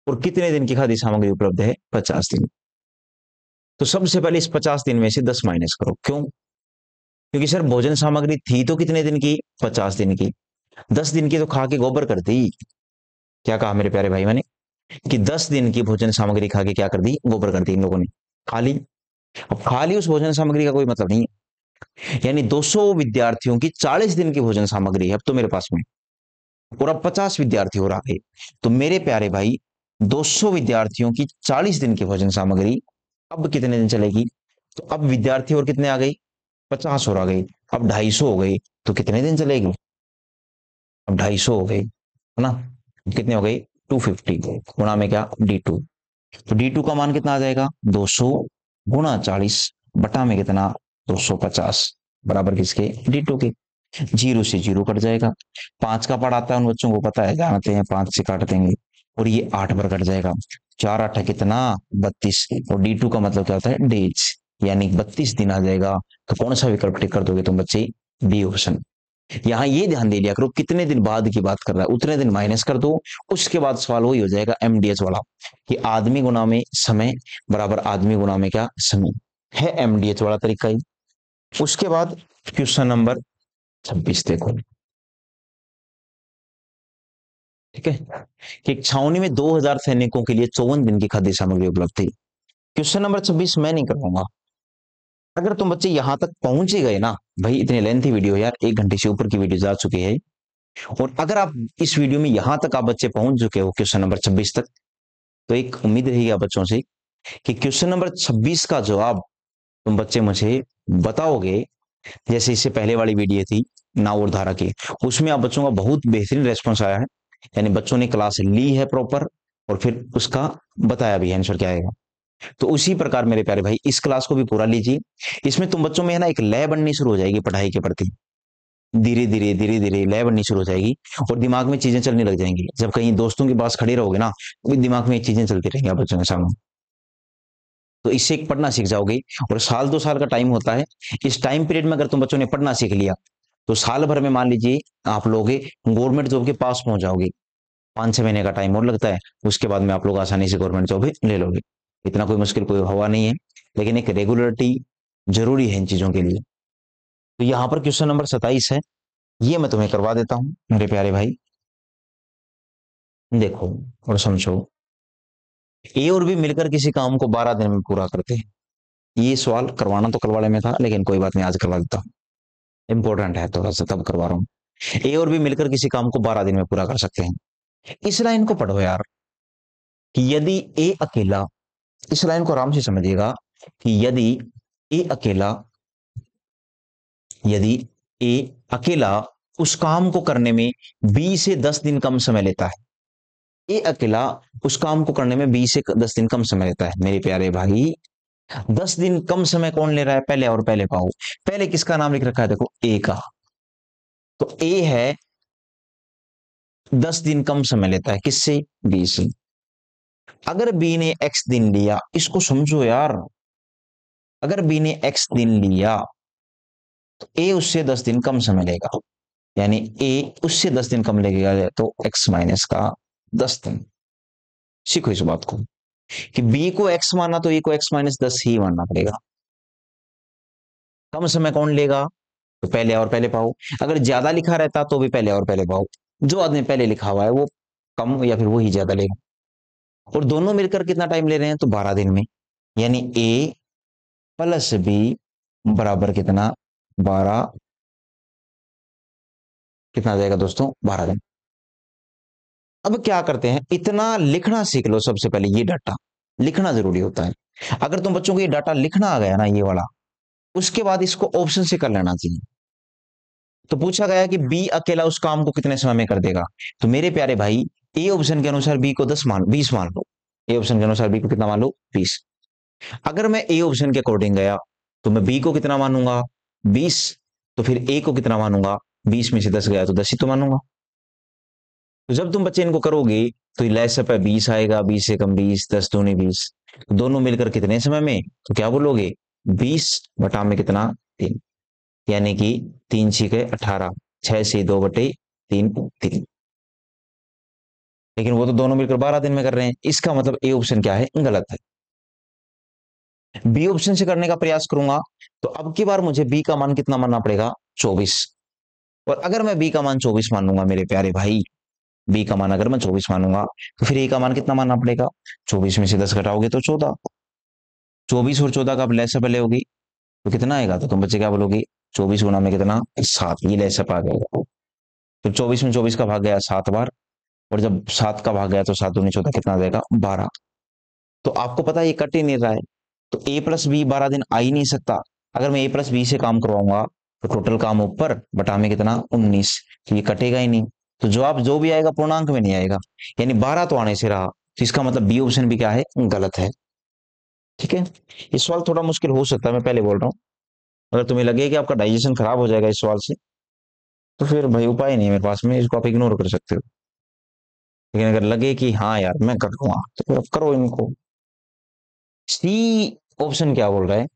और कितने दिन की खाद्य सामग्री उपलब्ध है 50 दिन। तो सबसे पहले इस 50 दिन में से 10 माइनस करो। क्यों? क्योंकि सर भोजन सामग्री थी तो कितने दिन की 50 दिन की, 10 दिन की तो खा के गोबर कर दी। क्या कहा मेरे प्यारे भाई मैंने, कि 10 दिन की भोजन सामग्री खा के क्या कर दी, गोबर कर दी इन लोगों ने, खा ली। अब खा ली उस भोजन सामग्री का कोई मतलब नहीं है। यानी 200 विद्यार्थियों की 40 दिन की भोजन सामग्री है अब तो मेरे पास में, और अब 50 विद्यार्थी और आ गए। तो मेरे प्यारे भाई 200 विद्यार्थियों की 40 दिन की भोजन सामग्री अब कितने दिन चलेगी। तो अब विद्यार्थी और कितने आ गई, 50 और आ गई, अब 250 हो गई, तो कितने दिन चलेगी, अब 250 हो गई है ना, कितने हो गई 250 गुणा में क्या D2। तो D2 का मान कितना आ जाएगा 200 गुणा 40 बटा में कितना 250 बराबर किसके D2 के। 0 से 0 कट जाएगा, 5 का पढ़ आता है उन बच्चों को पता है, जानते हैं 5 से काट देंगे और ये 8 पर कट जाएगा। 4 8 कितना 32, और D2 का मतलब क्या होता है डेज, यानी 32 दिन आ जाएगा। तो कौन सा विकल्प टिक कर दोगे तुम बच्चे, बी ऑप्शन। यहाँ ये ध्यान दे लिया करो कितने दिन बाद की बात कर रहा है, उतने दिन माइनस कर दो, उसके बाद सवाल वही हो जाएगा MDH वाला, कि आदमी गुना में समय बराबर आदमी गुना में क्या समय, है MDH वाला तरीका ही। उसके बाद क्वेश्चन नंबर 26 देखो, ठीक है, कि एक छावनी में 2000 सैनिकों के लिए 54 दिन की खाद्य सामग्री उपलब्ध थी। क्वेश्चन नंबर 26 मैं नहीं करवाऊंगा। अगर तुम बच्चे यहां तक पहुंच ही गए ना, भाई इतनी लेंथी वीडियो यार, 1 घंटे से ऊपर की वीडियो जा चुकी है, और अगर आप इस वीडियो में यहां तक आप बच्चे पहुंच चुके हो क्वेश्चन नंबर 26 तक, तो एक उम्मीद रहेगी आप बच्चों से कि क्वेश्चन नंबर 26 का जवाब तुम बच्चे मुझे बताओगे। जैसे इससे पहले वाली वीडियो थी नाव और धारा की, उसमें आप बच्चों का बहुत बेहतरीन रेस्पॉन्स आया है, यानी बच्चों ने क्लास ली है प्रॉपर और फिर उसका बताया भी है आंसर क्या आएगा। तो उसी प्रकार मेरे प्यारे भाई इस क्लास को भी पूरा लीजिए। इसमें तुम बच्चों में है ना एक लय बननी शुरू हो जाएगी पढ़ाई के प्रति, धीरे धीरे धीरे धीरे लय बननी शुरू हो जाएगी, और दिमाग में चीजें चलने लग जाएंगी। जब कहीं दोस्तों के पास खड़े रहोगे ना, तो दिमाग में चीजें चलती रहेंगी आप बच्चों के सामने, तो इससे एक पढ़ना सीख जाओगे। और साल 2 साल का टाइम होता है, इस टाइम पीरियड में अगर तुम बच्चों ने पढ़ना सीख लिया, तो साल भर में मान लीजिए आप लोग गवर्नमेंट जॉब के पास पहुंच जाओगे। 5 6 महीने का टाइम और लगता है, उसके बाद में आप लोग आसानी से गवर्नमेंट जॉब ले लोगे। इतना कोई मुश्किल कोई हवा नहीं है, लेकिन एक रेगुलरिटी जरूरी है इन चीजों के लिए। तो यहाँ पर क्वेश्चन नंबर 27 है, ये मैं तुम्हें करवा देता हूं मेरे प्यारे भाई। देखो और समझो, ए और बी मिलकर किसी काम को 12 दिन में पूरा करते हैं। ये सवाल करवाना तो कल वाले में था, लेकिन कोई बात नहीं आज करवा देता हूँ, इंपॉर्टेंट है थोड़ा सा तब करवा रहा हूँ। ए और बी मिलकर किसी काम को 12 दिन में पूरा कर सकते हैं। इस लाइन को पढ़ो यार, कि यदि ए अकेला, इस लाइन को आराम से समझिएगा, कि ए अकेला यदि ए अकेला उस काम को करने में 20 से 10 दिन कम समय लेता है, ए अकेला उस काम को करने में 20 से 10 दिन कम समय लेता है। मेरे प्यारे भाई 10 दिन कम समय कौन ले रहा है, पहले और पहले पाओ। पहले किसका नाम लिख रखा है, देखो ए का, तो ए है 10 दिन कम समय लेता है, किससे, बी से। अगर बी ने x दिन लिया, इसको समझो यार, अगर बी ने x दिन लिया तो ए उससे 10 दिन कम समय लेगा, यानी ए उससे 10 दिन कम लगेगा, तो x माइनस का 10 दिन। सीखो इस बात को कि b को x माना तो ए को x माइनस 10 ही मानना पड़ेगा। कम समय कौन लेगा, तो पहले और पहले पाओ। अगर ज्यादा लिखा रहता तो भी पहले और पहले पाओ, जो आदमी पहले लिखा हुआ है वो कम या फिर वो ही ज्यादा लेगा। और दोनों मिलकर कितना टाइम ले रहे हैं, तो 12 दिन में, यानी ए प्लस बी बराबर कितना, 12, कितना आ जाएगा दोस्तों, 12 दिन। अब क्या करते हैं, इतना लिखना सीख लो सबसे पहले, ये डाटा लिखना जरूरी होता है। अगर तुम बच्चों को ये डाटा लिखना आ गया ना, ये वाला, उसके बाद इसको ऑप्शन से कर लेना चाहिए। तो पूछा गया कि बी अकेला उस काम को कितने समय में कर देगा, तो मेरे प्यारे भाई ए ऑप्शन के अनुसार बी को 20 मान लो। ए ऑप्शन के अनुसार बी को कितना मान लो, 20। अगर मैं ए ऑप्शन के अकॉर्डिंग गया तो मैं बी को कितना मानूंगा, 20। तो फिर ए को कितना मानूंगा, 20 में से 10 गया तो 10 ही तो मानूंगा। तो जब तुम बच्चे इनको करोगे तो लैसअप है 20 आएगा, 20 से कम 20, 10 दूनी 20, दोनों मिलकर कितने समय में, तो क्या बोलोगे, 20 बटा में कितना, 3, यानी कि 3 छीके 18, 6 से 2 बटे 3 3। लेकिन वो तो दोनों मिलकर 12 दिन में कर रहे हैं, इसका मतलब ए ऑप्शन क्या है, गलत है। बी ऑप्शन से करने का प्रयास करूंगा तो अब की बार मुझे बी का मान कितना मानना पड़ेगा, 24। और अगर मैं बी का मान 24 मान लूंगा मेरे प्यारे भाई, बी का मान अगर मैं 24 मानूंगा तो फिर ए का मान कितना मानना पड़ेगा, 24 में से 10 घटाओगे तो 14। 24 और 14 का अब लैसअप ले होगी तो कितना आएगा, तो तुम बच्चे क्या बोलोगे, 24 गुना में कितना, 7, ये लैसअप आ जाएगा। तो 24 में 24 का भाग गया 7 बार, और जब 7 का भाग गया तो 7 दूनी 14, कितना आ जाएगा, 12। तो आपको पता है ये कट ही नहीं रहा है, तो ए प्लस बी 12 दिन आ ही नहीं सकता। अगर मैं ए प्लस बी से काम करवाऊंगा तो टोटल काम ऊपर बटा में कितना, 19, तो ये कटेगा ही नहीं। तो जवाब जो भी आएगा पूर्णांक में नहीं आएगा, यानी 12 तो आने से रहा, तो इसका मतलब बी ऑप्शन भी क्या है, गलत है। ठीक है, ये सवाल थोड़ा मुश्किल हो सकता है, मैं पहले बोल रहा हूँ। अगर तुम्हें लगे कि आपका डाइजेशन खराब हो जाएगा इस सवाल से, तो फिर भाई उपाय नहीं है मेरे पास में, इसको आप इग्नोर कर सकते हो। लेकिन अगर लगे कि हाँ यार मैं कर लूंगा, तो फिर आप करो इनको। सी ऑप्शन क्या बोल रहा है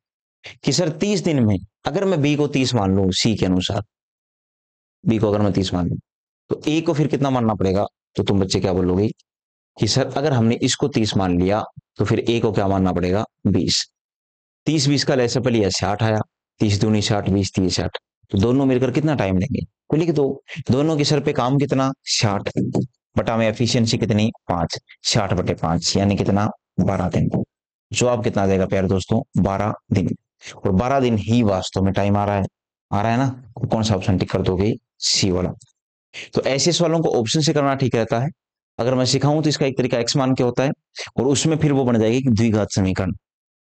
कि सर 30 दिन में, अगर मैं बी को 30 मान लूं, सी के अनुसार बी को अगर मैं 30 मान लूं तो ए को फिर कितना मानना पड़ेगा, तो तुम बच्चे क्या बोलोगे कि सर अगर हमने इसको 30 मान लिया तो फिर ए को क्या मानना पड़ेगा, 20। 30 20 का लैसे पहले 60 आया, 30 दूनी 60, 20 30 60, तो दोनों मिलकर कितना टाइम लेंगे, तो लिख दो, दोनों के सर पे काम कितना, 60 बटा में एफिशिएंसी कितनी, 5, 60 बटे 5 यानी कितना, 12 दिन। जवाब कितना देगा प्यारे दोस्तों, 12 दिन। और 12 दिन ही वास्तव में टाइम आ रहा है, आ रहा है ना, तो कौन सा ऑप्शन टिक कर दोगे, सी वाला। तो ऐसे सवालों को ऑप्शन से करना ठीक रहता है। अगर मैं सिखाऊं तो इसका एक तरीका एक्स मान के होता है, और उसमें फिर वो बन जाएगी कि द्विघात समीकरण,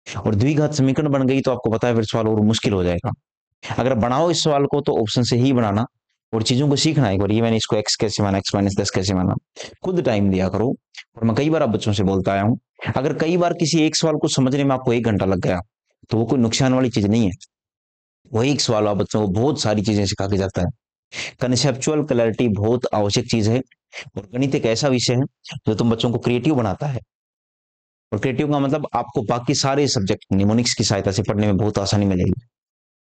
और द्विघात समीकरण बन गई तो आपको पता है फिर सवाल और मुश्किल हो जाएगा। अगर बनाओ इस सवाल को तो ऑप्शन से ही बनाना, और चीजों को सीखना एक बार, ये मैंने इसको एक्स कैसे माना, एक्स माइनस 10 कैसे माना, खुद टाइम दिया करो। और मैं कई बार आप बच्चों से बोलता आया हूं, अगर कई बार किसी एक सवाल को समझने में आपको 1 घंटा लग गया तो वो कोई नुकसान वाली चीज नहीं है। वही एक सवाल आप बच्चों को बहुत सारी चीजें सिखा के जाता है। कंसेप्चुअल क्लैरिटी बहुत आवश्यक चीज है, और गणित एक ऐसा विषय है जो तुम बच्चों को क्रिएटिव बनाता है। और क्रिएटिव का मतलब आपको बाकी सारे सब्जेक्ट निमोनिक्स की सहायता से पढ़ने में बहुत आसानी मिलेगी।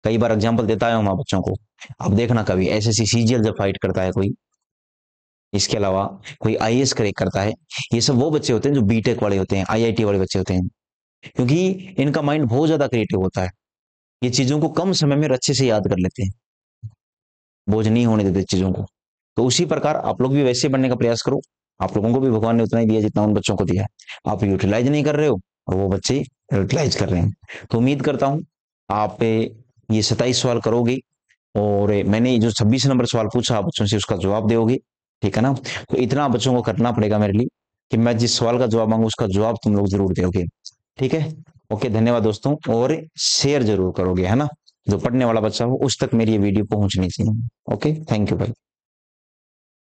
कई बार एग्जाम्पल देता है हमारे बच्चों को, आप देखना कभी एसएससी सीजीएल जब फाइट करता है कोई, इसके अलावा कोई आईएएस क्रैक करता है, ये सब वो बच्चे होते हैं जो बीटेक वाले होते हैं, आईआईटी वाले बच्चे होते हैं, क्योंकि इनका माइंड बहुत ज्यादा क्रिएटिव होता है। ये चीजों को कम समय में अच्छे से याद कर लेते हैं, बोझ नहीं होने देते चीजों को। तो उसी प्रकार आप लोग भी वैसे बनने का प्रयास करो। आप लोगों को भी भगवान ने उतना ही दिया जितना उन बच्चों को दिया है, आप यूटिलाइज नहीं कर रहे हो और वो बच्चे यूटिलाइज कर रहे हैं। तो उम्मीद करता हूं आप ये 27 सवाल करोगे, और मैंने जो 26 नंबर सवाल पूछा आप बच्चों से उसका जवाब दोगे, ठीक है ना। तो इतना बच्चों को करना पड़ेगा मेरे लिए कि मैं जिस सवाल का जवाब मांगू उसका जवाब तुम लोग जरूर दोगे, ठीक है। ओके, धन्यवाद दोस्तों, और शेयर जरूर करोगे, है ना, जो पढ़ने वाला बच्चा हो उस तक मेरी ये वीडियो पहुंचनी चाहिए। ओके, थैंक यू भाई।